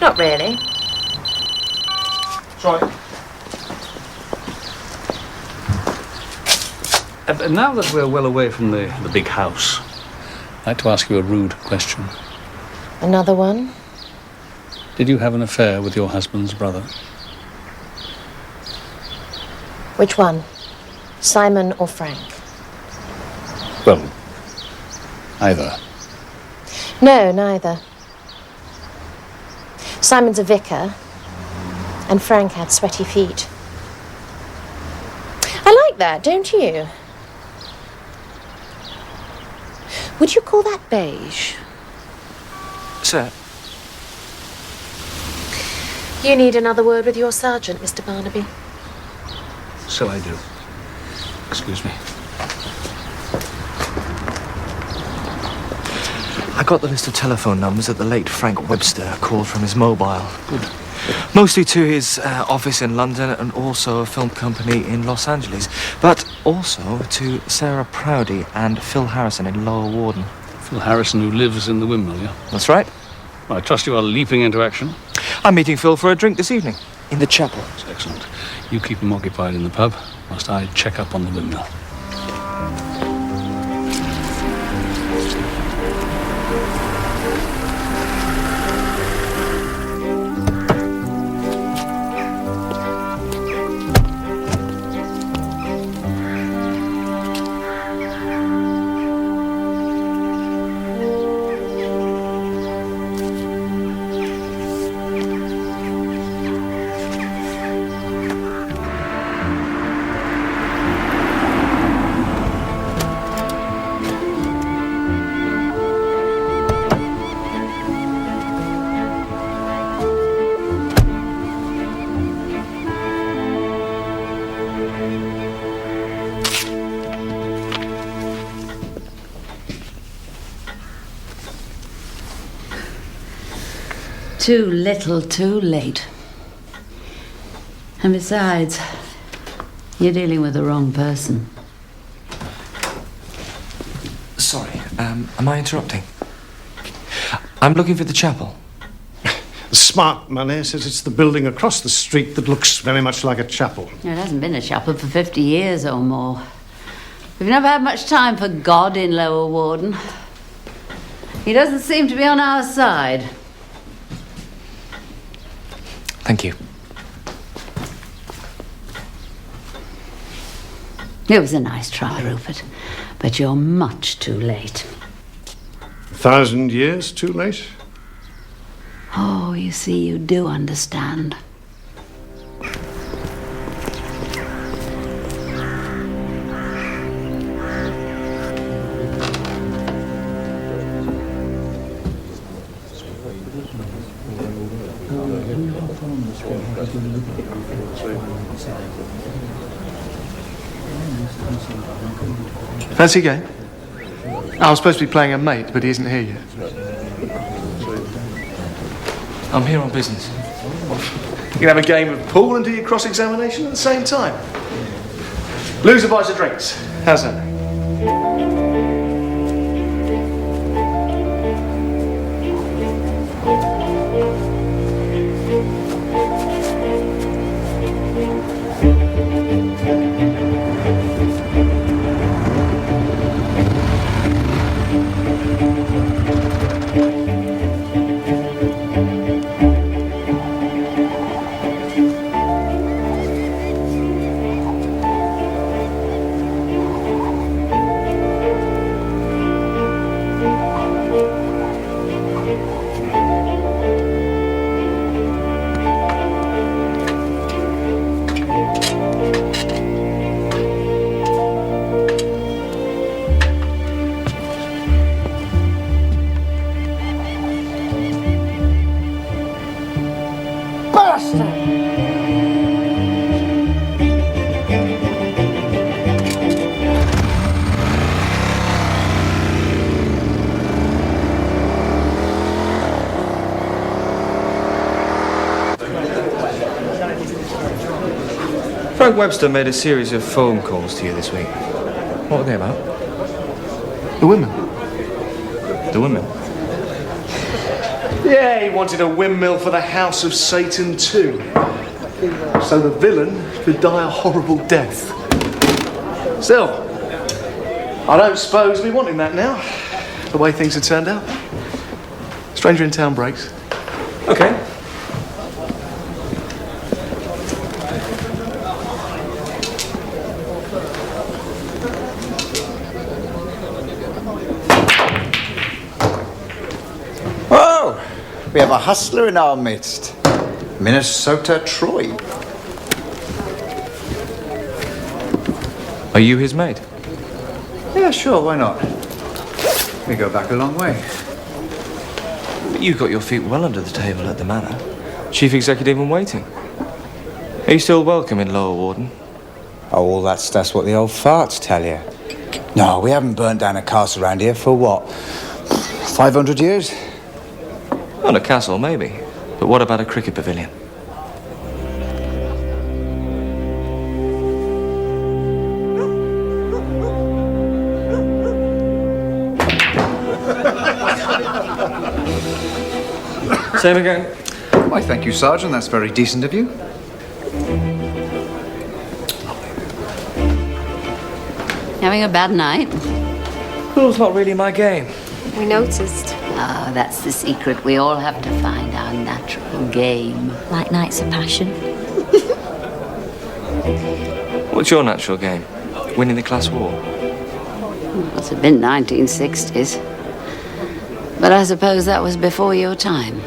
Not really. Try. Now that we're well away from the big house, I'd like to ask you a rude question. Another one? Did you have an affair with your husband's brother? Which one? Simon or Frank? Well, either. No, neither. Simon's a vicar, and Frank had sweaty feet. I like that, don't you? Would you call that beige? Sir? You need another word with your sergeant, Mr. Barnaby. So I do. Excuse me. I got the list of telephone numbers that the late Frank Webster called from his mobile. Good. Mostly to his office in London and also a film company in Los Angeles, but also to Sarah Proudy and Phil Harrison in Lower Warden. Phil Harrison, who lives in the windmill, yeah? That's right. Well, I trust you are leaping into action. I'm meeting Phil for a drink this evening in the chapel. That's excellent. You keep him occupied in the pub, whilst I check up on the windmill. Too little, too late. And besides, you're dealing with the wrong person. Sorry, am I interrupting? I'm looking for the chapel. The smart money says it's the building across the street that looks very much like a chapel. It hasn't been a chapel for 50 years or more. We've never had much time for God in Lower Warden. He doesn't seem to be on our side. Thank you. It was a nice try, Rupert, but you're much too late. 1,000 years too late? Oh, you see, you do understand. Fancy a game? I was supposed to be playing a mate, but he isn't here yet. I'm here on business. You can have a game of pool and do your cross-examination at the same time. Loser buys the drinks. How's that? Frank Webster made a series of phone calls to you this week. What were they about? The women. The women? Yeah, he wanted a windmill for the House of Satan too. So the villain could die a horrible death. Still, I don't suppose we want him that now, the way things have turned out. Stranger in town breaks. Okay. Oh, we have a hustler in our midst. Minnesota Troy. Are you his mate? Yeah, sure, why not? We go back a long way. You've got your feet well under the table at the Manor. Chief Executive in waiting. Are you still welcome in Lower Warden? Oh, well, that's what the old farts tell you. No, we haven't burnt down a castle around here for what? 500 years? Not a castle, maybe. But what about a cricket pavilion? Same again. Why, thank you, Sergeant. That's very decent of you. Having a bad night? Pool's not really my game. We noticed. Oh, that's the secret. We all have to find our natural game. Like Knights of Passion. What's your natural game? Winning the class war? Must have been 1960s. But I suppose that was before your time.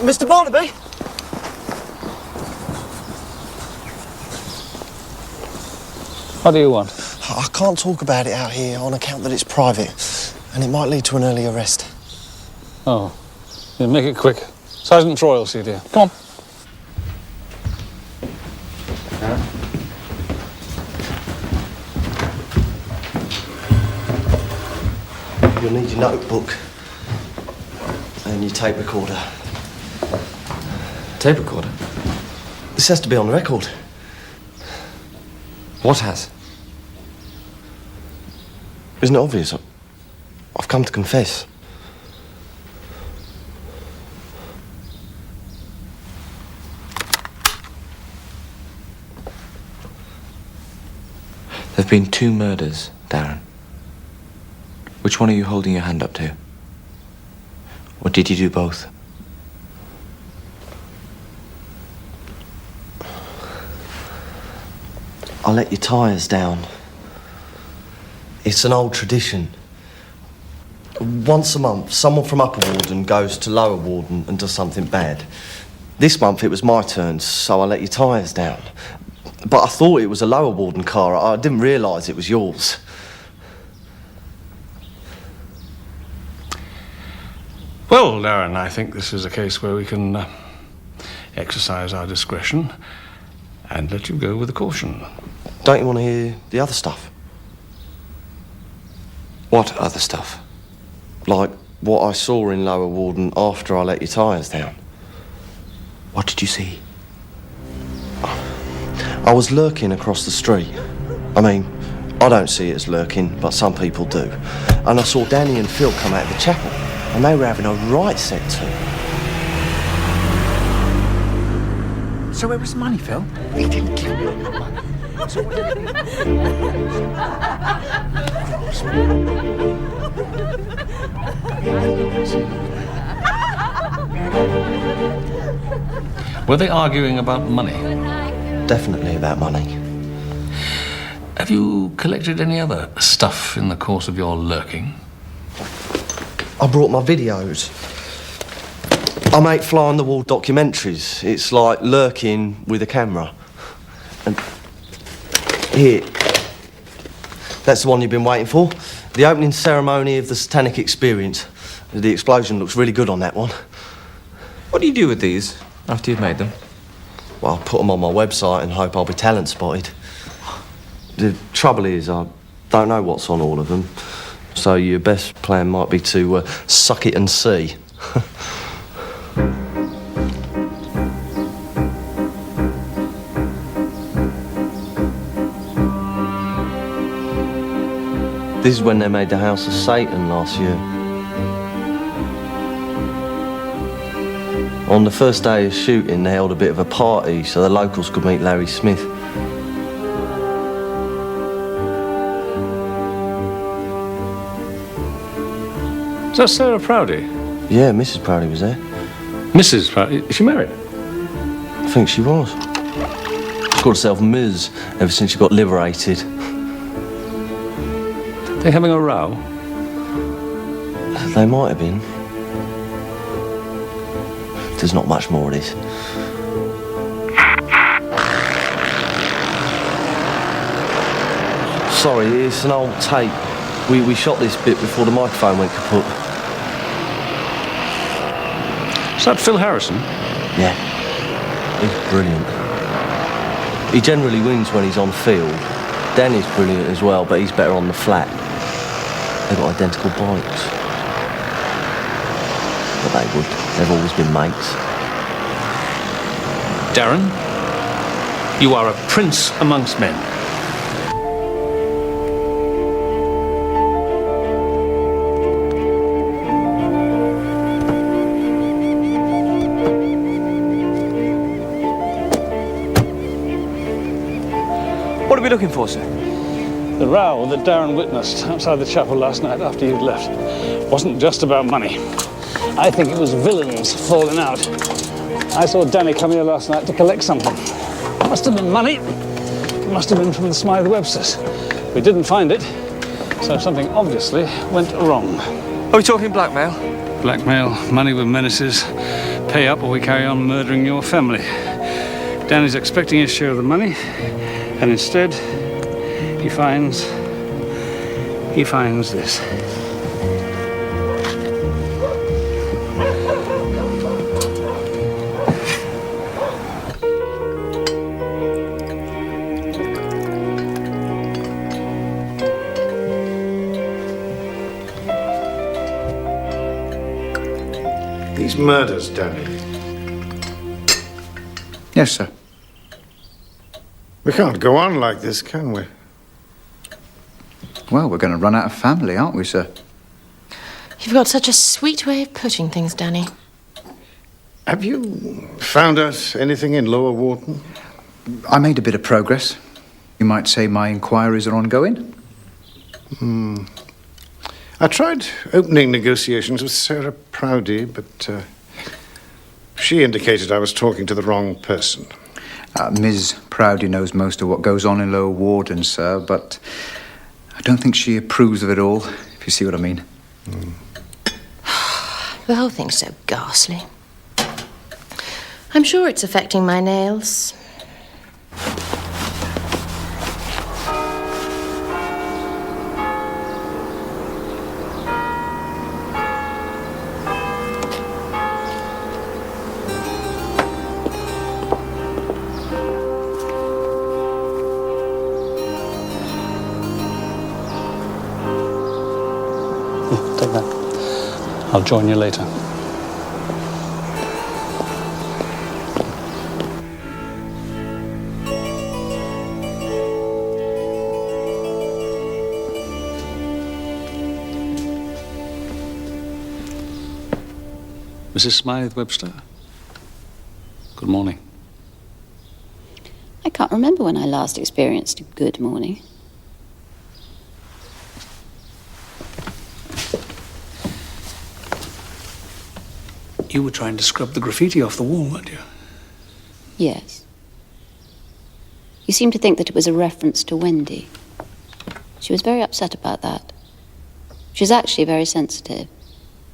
Mr. Barnaby? What do you want? I can't talk about it out here on account that it's private, and it might lead to an early arrest. Oh, yeah, make it quick. Sergeant Troy will see you, dear. Come on. you'll need your notebook and your tape recorder. Tape recorder? This has to be on the record. What has? Isn't it obvious? I've come to confess. There have been 2 murders, Darren. Which one are you holding your hand up to? Or did you do both? I let your tyres down. It's an old tradition. Once a month, someone from Upper Warden goes to Lower Warden and does something bad. This month it was my turn, so I let your tyres down. But I thought it was a Lower Warden car. I didn't realise it was yours. Well, Darren, I think this is a case where we can exercise our discretion and let you go with a caution. Don't you want to hear the other stuff? What other stuff? Like what I saw in Lower Warden after I let your tyres down. What did you see? I was lurking across the street. I mean, I don't see it as lurking, but some people do. And I saw Danny and Phil come out of the chapel, and they were having a right set to. So where was the money, Phil? He didn't give me the money. So what did Were they arguing about money? Definitely about money. Have you collected any other stuff in the course of your lurking? I brought my videos. I make fly-on-the-wall documentaries. It's like lurking with a camera. And here, that's the one you've been waiting for. The opening ceremony of the Satanic Experience. The explosion looks really good on that one. What do you do with these after you've made them? Well, I'll put them on my website and hope I'll be talent spotted. The trouble is, I don't know what's on all of them, so your best plan might be to suck it and see. This is when they made the House of Satan last year. On the first day of shooting, they held a bit of a party so the locals could meet Larry Smith. Is that Sarah Proudy? Yeah, Mrs. Proudy was there. Mrs. Proudy? Is she married? I think she was. She called herself Ms. ever since she got liberated. They having a row? They might have been. There's not much more of this. Sorry, it's an old tape. We shot this bit before the microphone went kaput. Is that Phil Harrison? Yeah. He's brilliant. He generally wins when he's on field. Danny's brilliant as well, but he's better on the flat. They've got identical bikes. But they would. They've always been mates. Darren, you are a prince amongst men. What are we looking for, sir? The row that Darren witnessed outside the chapel last night after you'd left wasn't just about money. I think it was villains falling out. I saw Danny come here last night to collect something. Must have been money. It must have been from the Smythe Websters. We didn't find it, so something obviously went wrong. Are we talking blackmail? Blackmail, money with menaces, pay up or we carry on murdering your family. Danny's expecting his share of the money, and instead, he finds this. murders, Danny. Yes, sir. We can't go on like this, can we? Well, we're going to run out of family, aren't we, sir? You've got such a sweet way of putting things, Danny. Have you found out anything in Lower Wharton? I made a bit of progress. You might say my inquiries are ongoing. I tried opening negotiations with Sarah Proudy, but she indicated I was talking to the wrong person. Ms. Proudy knows most of what goes on in Lower Wharton, sir, but I don't think she approves of it all, if you see what I mean. The whole thing's so ghastly. I'm sure it's affecting my nails. Take that. I'll join you later. Mrs. Smythe Webster. Good morning. I can't remember when I last experienced a good morning. You were trying to scrub the graffiti off the wall, weren't you? Yes. You seem to think that it was a reference to Wendy. She was very upset about that. She's actually very sensitive.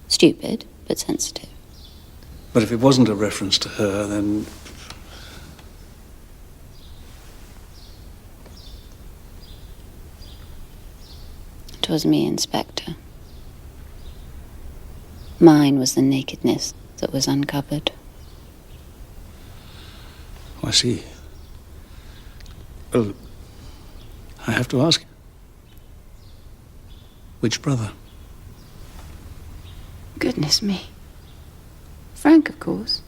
Stupid, but sensitive. But if it wasn't a reference to her, then... It was me, Inspector. Mine was the nakedness that was uncovered. Oh, I see. Well, I have to ask. Which brother? Goodness me. Frank, of course.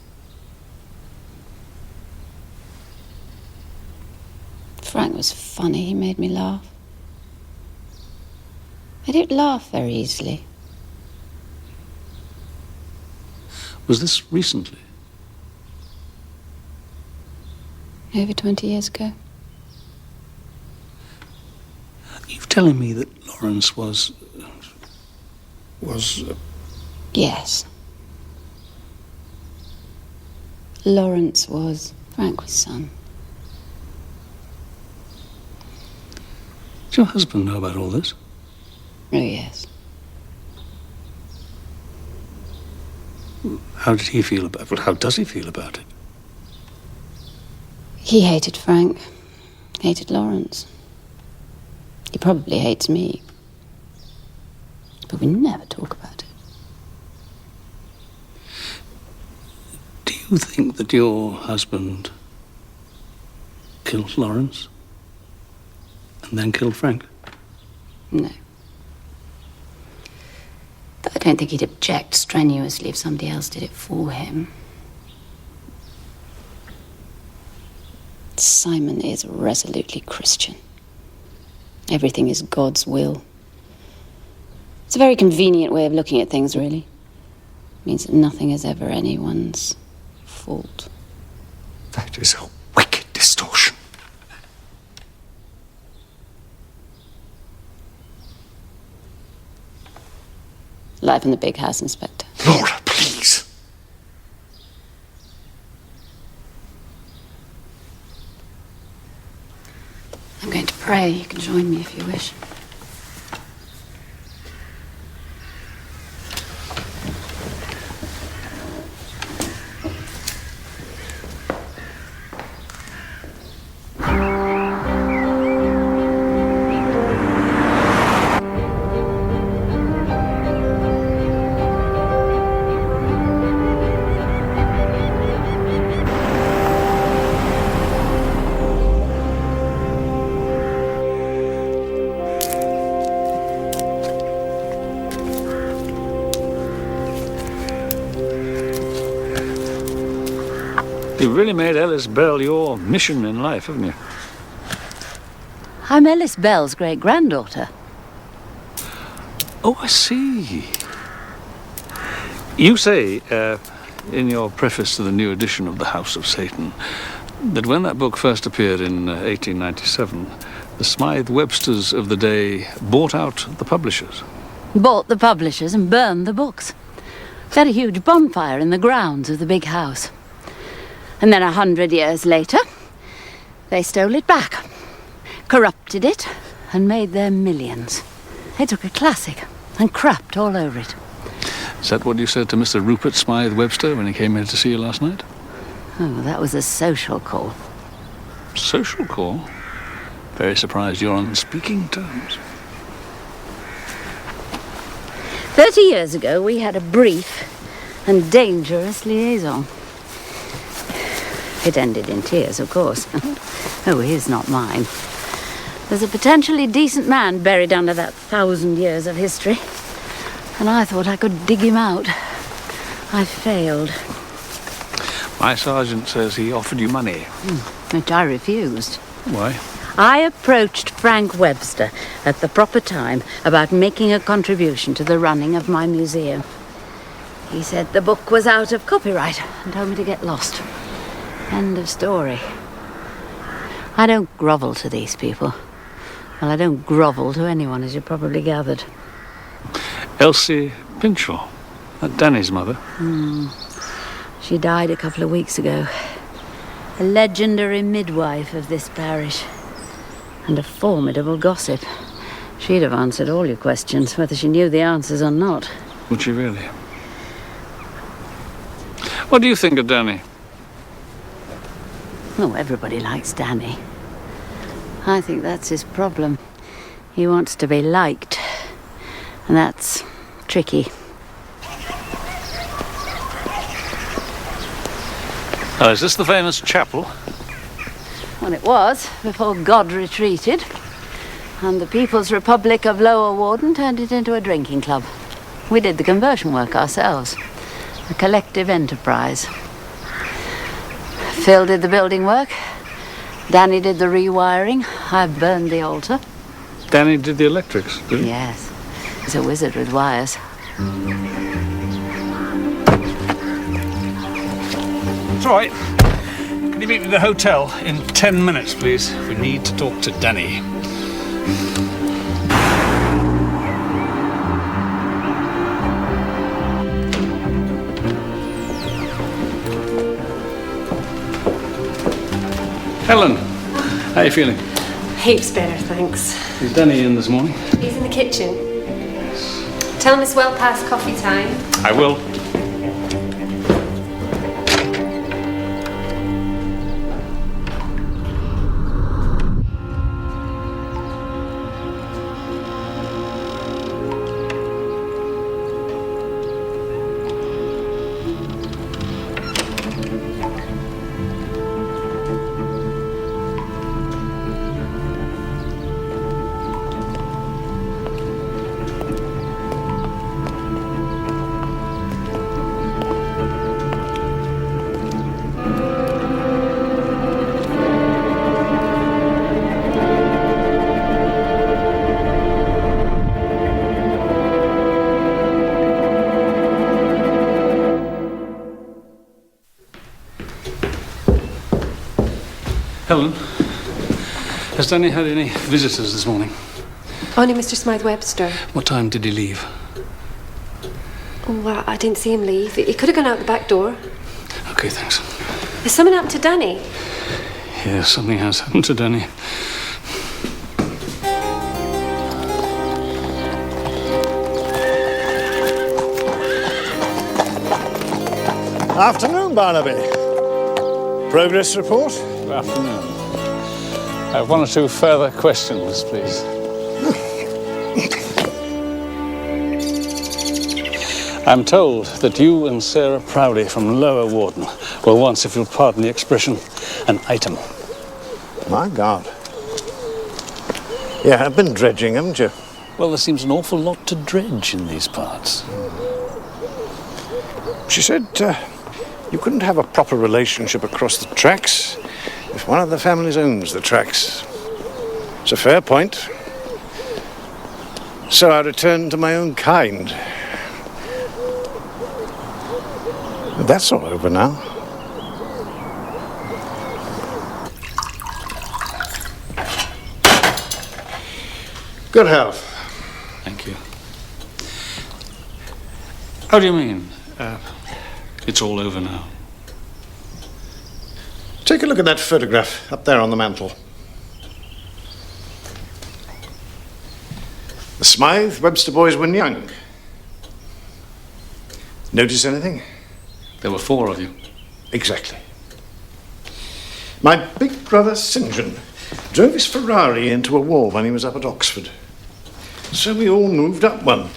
Frank was funny. He made me laugh. I don't laugh very easily. Was this recently? Over 20 years ago. You're telling me that Lawrence was... Yes. Lawrence was Frank's son. Does your husband know about all this? Oh, yes. How did he feel about it? Well, how does he feel about it? He hated Frank. Hated Lawrence. He probably hates me. But we never talk about it. Do you think that your husband killed Lawrence and then killed Frank? No. But I don't think he'd object strenuously if somebody else did it for him. Simon is resolutely Christian. Everything is God's will. It's a very convenient way of looking at things, really. It means that nothing is ever anyone's fault. That is a wicked distortion. Life in the big house, Inspector. Laura, please. I'm going to pray. You can join me if you wish. You've really made Ellis Bell your mission in life, haven't you? I'm Ellis Bell's great-granddaughter. Oh, I see. You say, in your preface to the new edition of The House of Satan, that when that book first appeared in 1897, the Smythe Websters of the day bought out the publishers. Bought the publishers and burned the books. They had a huge bonfire in the grounds of the big house. And then 100 years later, they stole it back, corrupted it, and made their millions. They took a classic and crapped all over it. Is that what you said to Mr. Rupert Smythe Webster when he came here to see you last night? Oh, that was a social call. Social call? Very surprised you're on speaking terms. 30 years ago, we had a brief and dangerous liaison. It ended in tears, of course. Oh, his, not mine. There's a potentially decent man buried under that 1,000 years of history. And I thought I could dig him out. I failed. My sergeant says he offered you money. Which I refused. Why? I approached Frank Webster at the proper time about making a contribution to the running of my museum. He said the book was out of copyright and told me to get lost. End of story. I don't grovel to these people. Well, I don't grovel to anyone, as you probably gathered. Elsie Pinchel, that Danny's mother. She died a couple of weeks ago. A legendary midwife of this parish. And a formidable gossip. She'd have answered all your questions, whether she knew the answers or not. Would she really? What do you think of Danny? Oh, everybody likes Danny. I think that's his problem. He wants to be liked. And that's tricky. Oh, is this the famous chapel? Well, it was, before God retreated. And the People's Republic of Lower Warden turned it into a drinking club. We did the conversion work ourselves. A collective enterprise. Phil did the building work. Danny did the rewiring. I burned the altar. Danny did the electrics, did he? Yes. He's a wizard with wires. That's all right. Can you meet me at the hotel in 10 minutes, please? We need to talk to Danny. Helen, how are you feeling? Heaps better, thanks. Is Danny in this morning? He's in the kitchen. Tell him it's well past coffee time. I will. Helen, has Danny had any visitors this morning? Only Mr. Smythe Webster. What time did he leave? Oh, well, I didn't see him leave. He could have gone out the back door. Okay, thanks. Has something happened to Danny? Yeah, something has happened to Danny. Afternoon, Barnaby. Progress report? Good afternoon. I have one or two further questions, please. I'm told that you and Sarah Proudy from Lower Warden were once, if you'll pardon the expression, an item. My God. Yeah, I've been dredging, haven't you? Well, there seems an awful lot to dredge in these parts. She said You couldn't have a proper relationship across the tracks if one of the families owns the tracks. It's a fair point. So I returned to my own kind. But that's all over now. Good health. Thank you. How do you mean? It's all over now. Take a look at that photograph up there on the mantel. The Smythe Webster boys when young. Notice anything? There were 4 of you. Exactly. My big brother St. John drove his Ferrari into a wall when he was up at Oxford. So we all moved up one.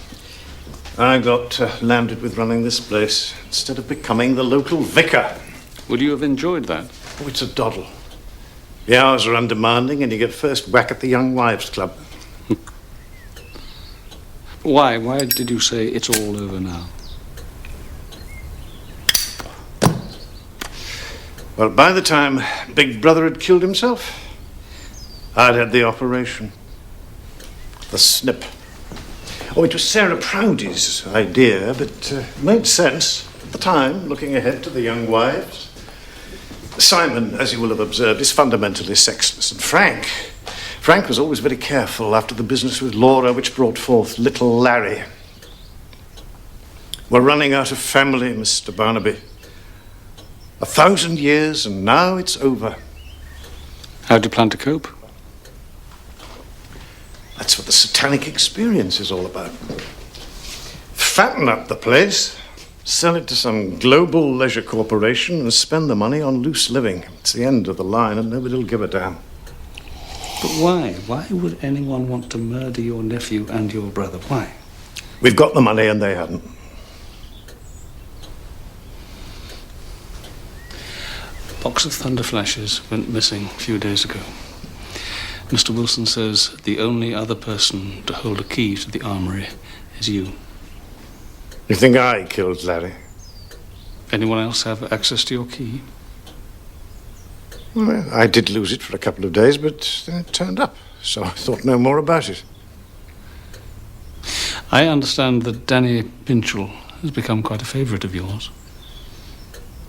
I got landed with running this place instead of becoming the local vicar. Would you have enjoyed that? Oh, it's a doddle. The hours are undemanding and you get first whack at the Young Wives Club. Why? Why did you say it's all over now? Well, by the time Big Brother had killed himself, I'd had the operation. The snip. Oh, it was Sarah Proudie's idea, but it made sense at the time, looking ahead to the young wives. Simon, as you will have observed, is fundamentally sexless, and Frank was always very careful after the business with Laura, which brought forth little Larry. We're running out of family, Mr. Barnaby. 1,000 years, and now it's over. How do you plan to cope? That's what the satanic experience is all about. Fatten up the place, sell it to some global leisure corporation, and spend the money on loose living. It's the end of the line, and nobody'll give a damn. But why? Why would anyone want to murder your nephew and your brother? Why? We've got the money, and they hadn't. A box of thunder flashes went missing a few days ago. Mr. Wilson says the only other person to hold a key to the armory is you. You think I killed Larry? Anyone else have access to your key? Well, I did lose it for a couple of days, but then it turned up, so I thought no more about it. I understand that Danny Pinchel has become quite a favourite of yours.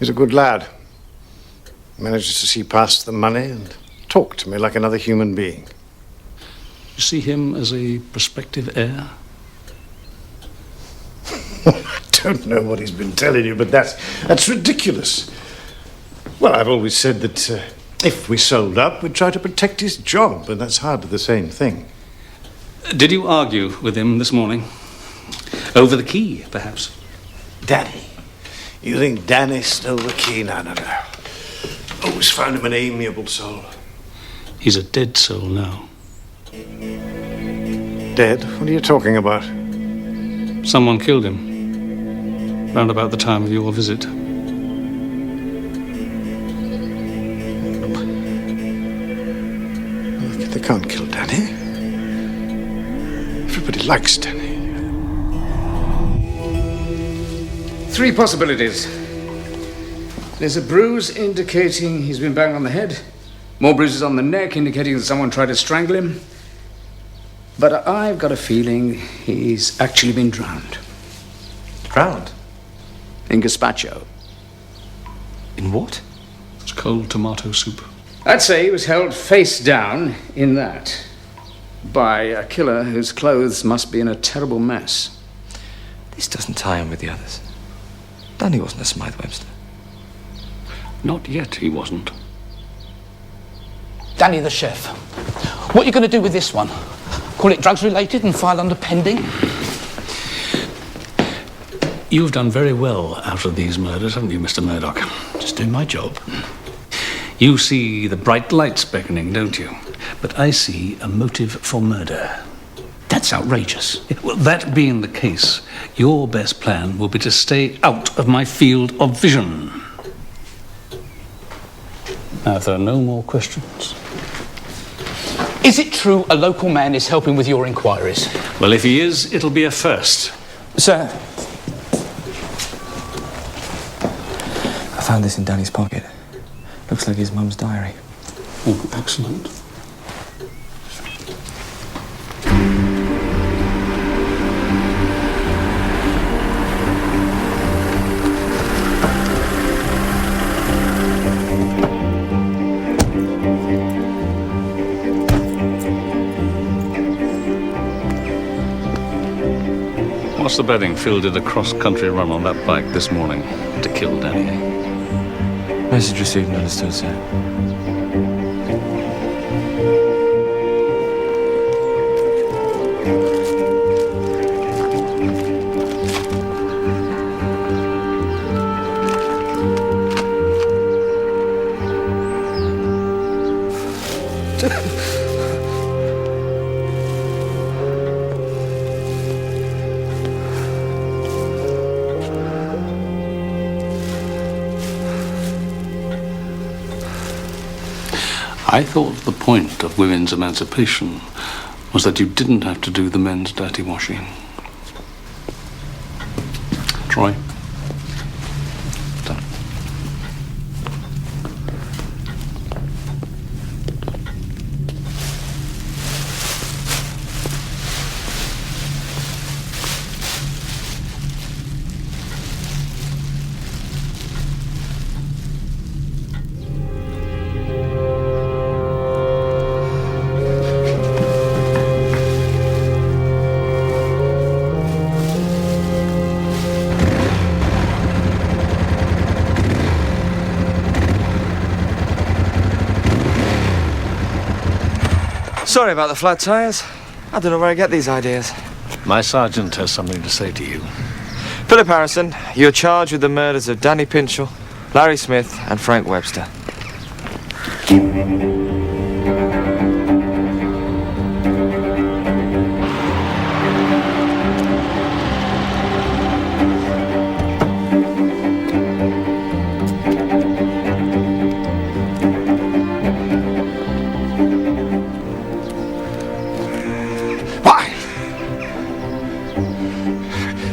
He's a good lad. Manages to see past the money and talk to me like another human being. You see him as a prospective heir? I don't know what he's been telling you, but that's ridiculous. Well, I've always said that if we sold up, we'd try to protect his job, and that's hardly the same thing. Did you argue with him this morning? Over the key, perhaps? Danny? You think Danny stole the key? No. Always found him an amiable soul. He's a dead soul now. Dead? What are you talking about? Someone killed him. Round about the time of your visit. They can't kill Danny. Everybody likes Danny. 3 possibilities. There's a bruise indicating he's been banged on the head. More bruises on the neck indicating that someone tried to strangle him. But I've got a feeling he's actually been drowned. Drowned? In gazpacho. In what? It's cold tomato soup. I'd say he was held face down in that by a killer whose clothes must be in a terrible mess. This doesn't tie in with the others. Danny wasn't a Smythe Webster. Not yet, he wasn't. Danny the chef. What are you going to do with this one? Call it drugs related and file under pending? You've done very well out of these murders, haven't you, Mr. Murdoch? Just doing my job. You see the bright lights beckoning, don't you? But I see a motive for murder. That's outrageous. Well, that being the case, your best plan will be to stay out of my field of vision. Now, if there are no more questions. Is it true a local man is helping with your inquiries? Well, if he is, it'll be a first. Sir, found this in Danny's pocket. Looks like his mum's diary. Oh, excellent. What's the betting Phil did a cross-country run on that bike this morning to kill Danny? Message received and understood, sir. I thought the point of women's emancipation was that you didn't have to do the men's dirty washing. Troy? Done. Sorry about the flat tyres. I don't know where I get these ideas. My sergeant has something to say to you. Philip Harrison, you're charged with the murders of Danny Pinchel, Larry Smith and Frank Webster.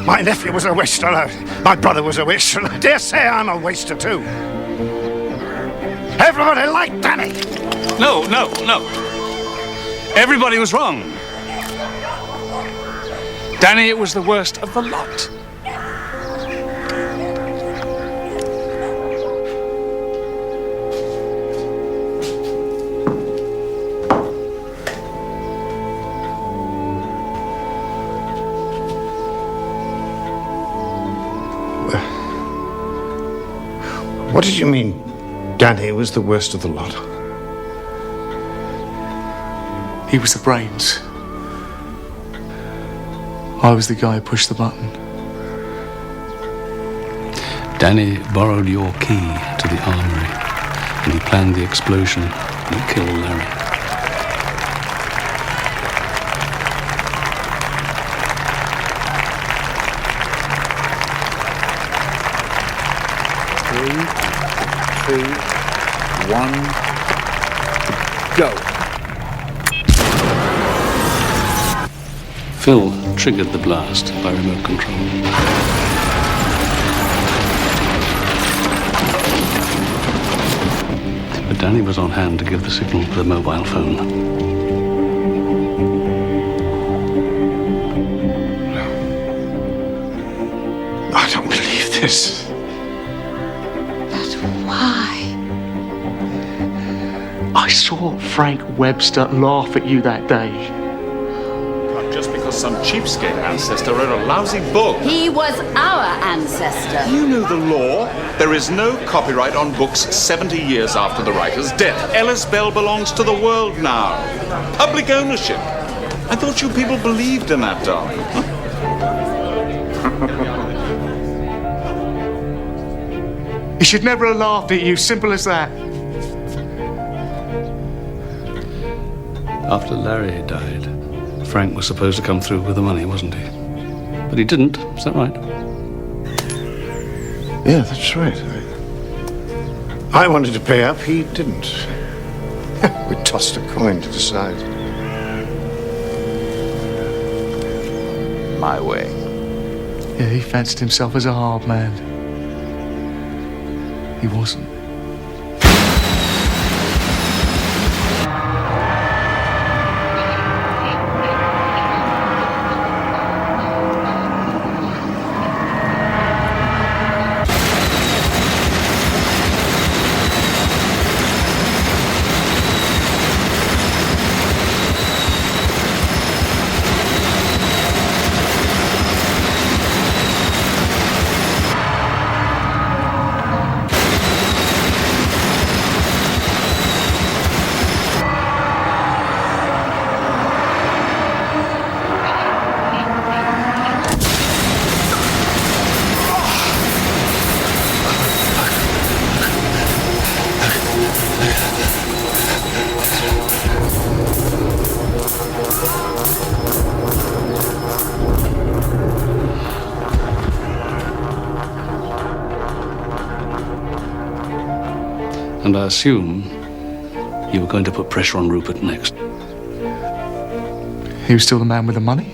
My nephew was a waster. My brother was a waster. I dare say I'm a waster too. Everybody liked Danny. No. Everybody was wrong. Danny was the worst of the lot. What did you mean, Danny was the worst of the lot? He was the brains. I was the guy who pushed the button. Danny borrowed your key to the armory, and he planned the explosion that killed Larry. Three, 2, 1, go. Phil triggered the blast by remote control. But Danny was on hand to give the signal to the mobile phone. I don't believe this. Why? I saw Frank Webster laugh at you that day. Just because some cheapskate ancestor wrote a lousy book. He was our ancestor. You knew the law. There is no copyright on books 70 years after the writer's death. Ellis Bell belongs to the world now. Public ownership. I thought you people believed in that, darling. He should never have laughed at you, simple as that. After Larry died, Frank was supposed to come through with the money, wasn't he? But he didn't, is that right? Yeah, that's right. I wanted to pay up, he didn't. We tossed a coin to decide. My way. Yeah, he fancied himself as a hard man. He wasn't. And I assume you were going to put pressure on Rupert next. He was still the man with the money?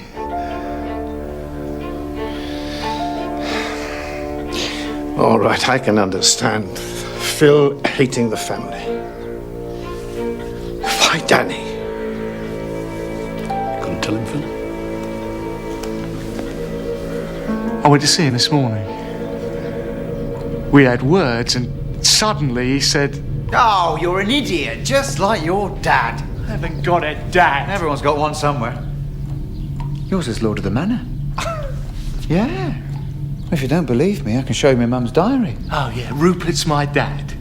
All right, I can understand Phil hating the family. Why Danny? Couldn't tell him, Phil? I went to see him this morning. We had words and suddenly he said, "Oh, you're an idiot, just like your dad." I haven't got a dad. Everyone's got one somewhere. Yours is Lord of the Manor. Yeah. If you don't believe me, I can show you my mum's diary. Oh, yeah, Rupert's my dad.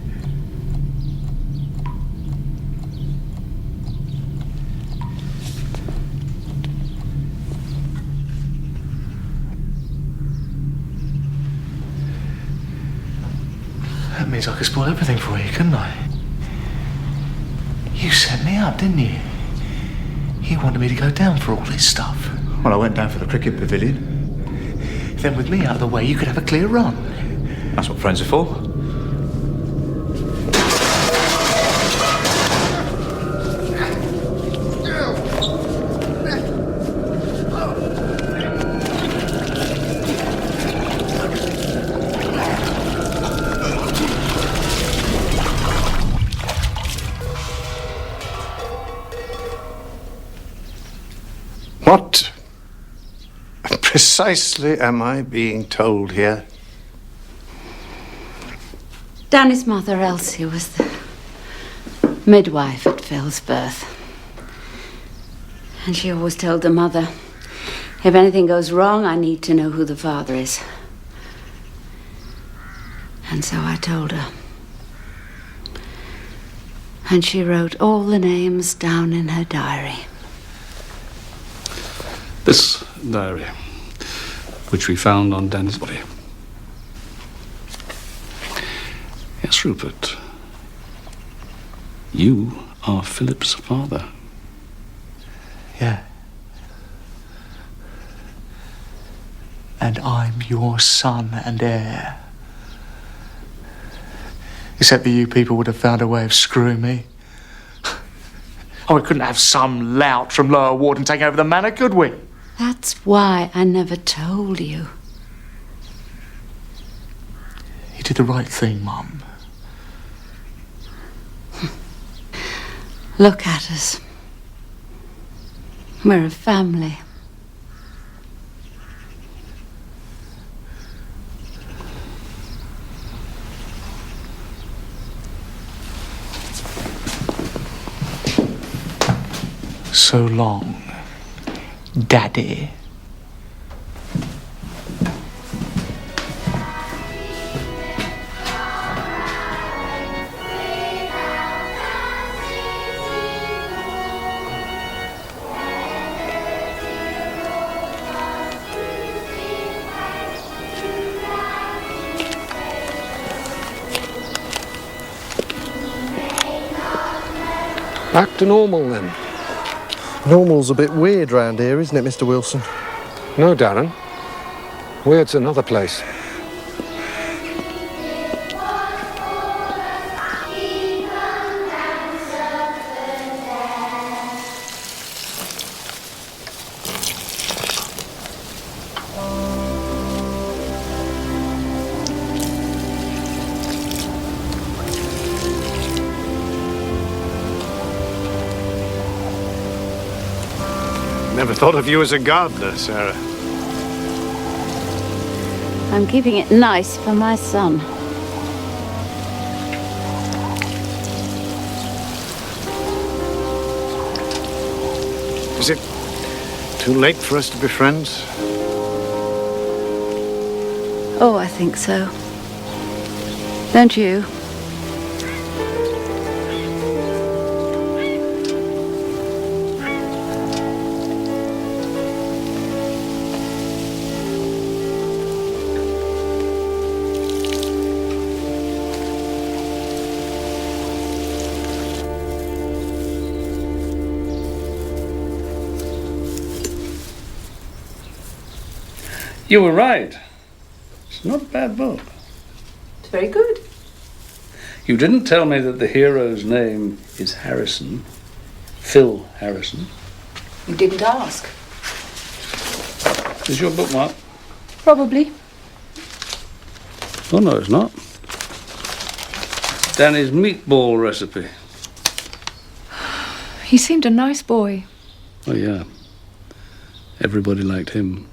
That means I could spoil everything for you, couldn't I? You set me up, didn't you? You wanted me to go down for all this stuff. Well, I went down for the cricket pavilion. Then with me out of the way, you could have a clear run. That's what friends are for. What precisely am I being told here? Danny's mother, Elsie, was the midwife at Phil's birth. And she always told the mother, if anything goes wrong, I need to know who the father is. And so I told her. And she wrote all the names down in her diary. This diary, which we found on Danny's body. Yes, Rupert. You are Philip's father. Yeah. And I'm your son and heir. Except that you people would have found a way of screwing me. Oh, we couldn't have some lout from Lower Warden taking over the manor, could we? That's why I never told you. You did the right thing, Mum. Look at us. We're a family. So long, Daddy. Back to normal then. Normal's a bit weird round here, isn't it, Mr. Wilson? No, Darren. Weird's another place. Never thought of you as a gardener, Sarah. I'm keeping it nice for my son. Is it too late for us to be friends? Oh, I think so. Don't you? You were right. It's not a bad book. It's very good. You didn't tell me that the hero's name is Harrison. Phil Harrison. You didn't ask. Is your bookmark? Probably. Oh, no, it's not. Danny's meatball recipe. He seemed a nice boy. Oh, yeah. Everybody liked him.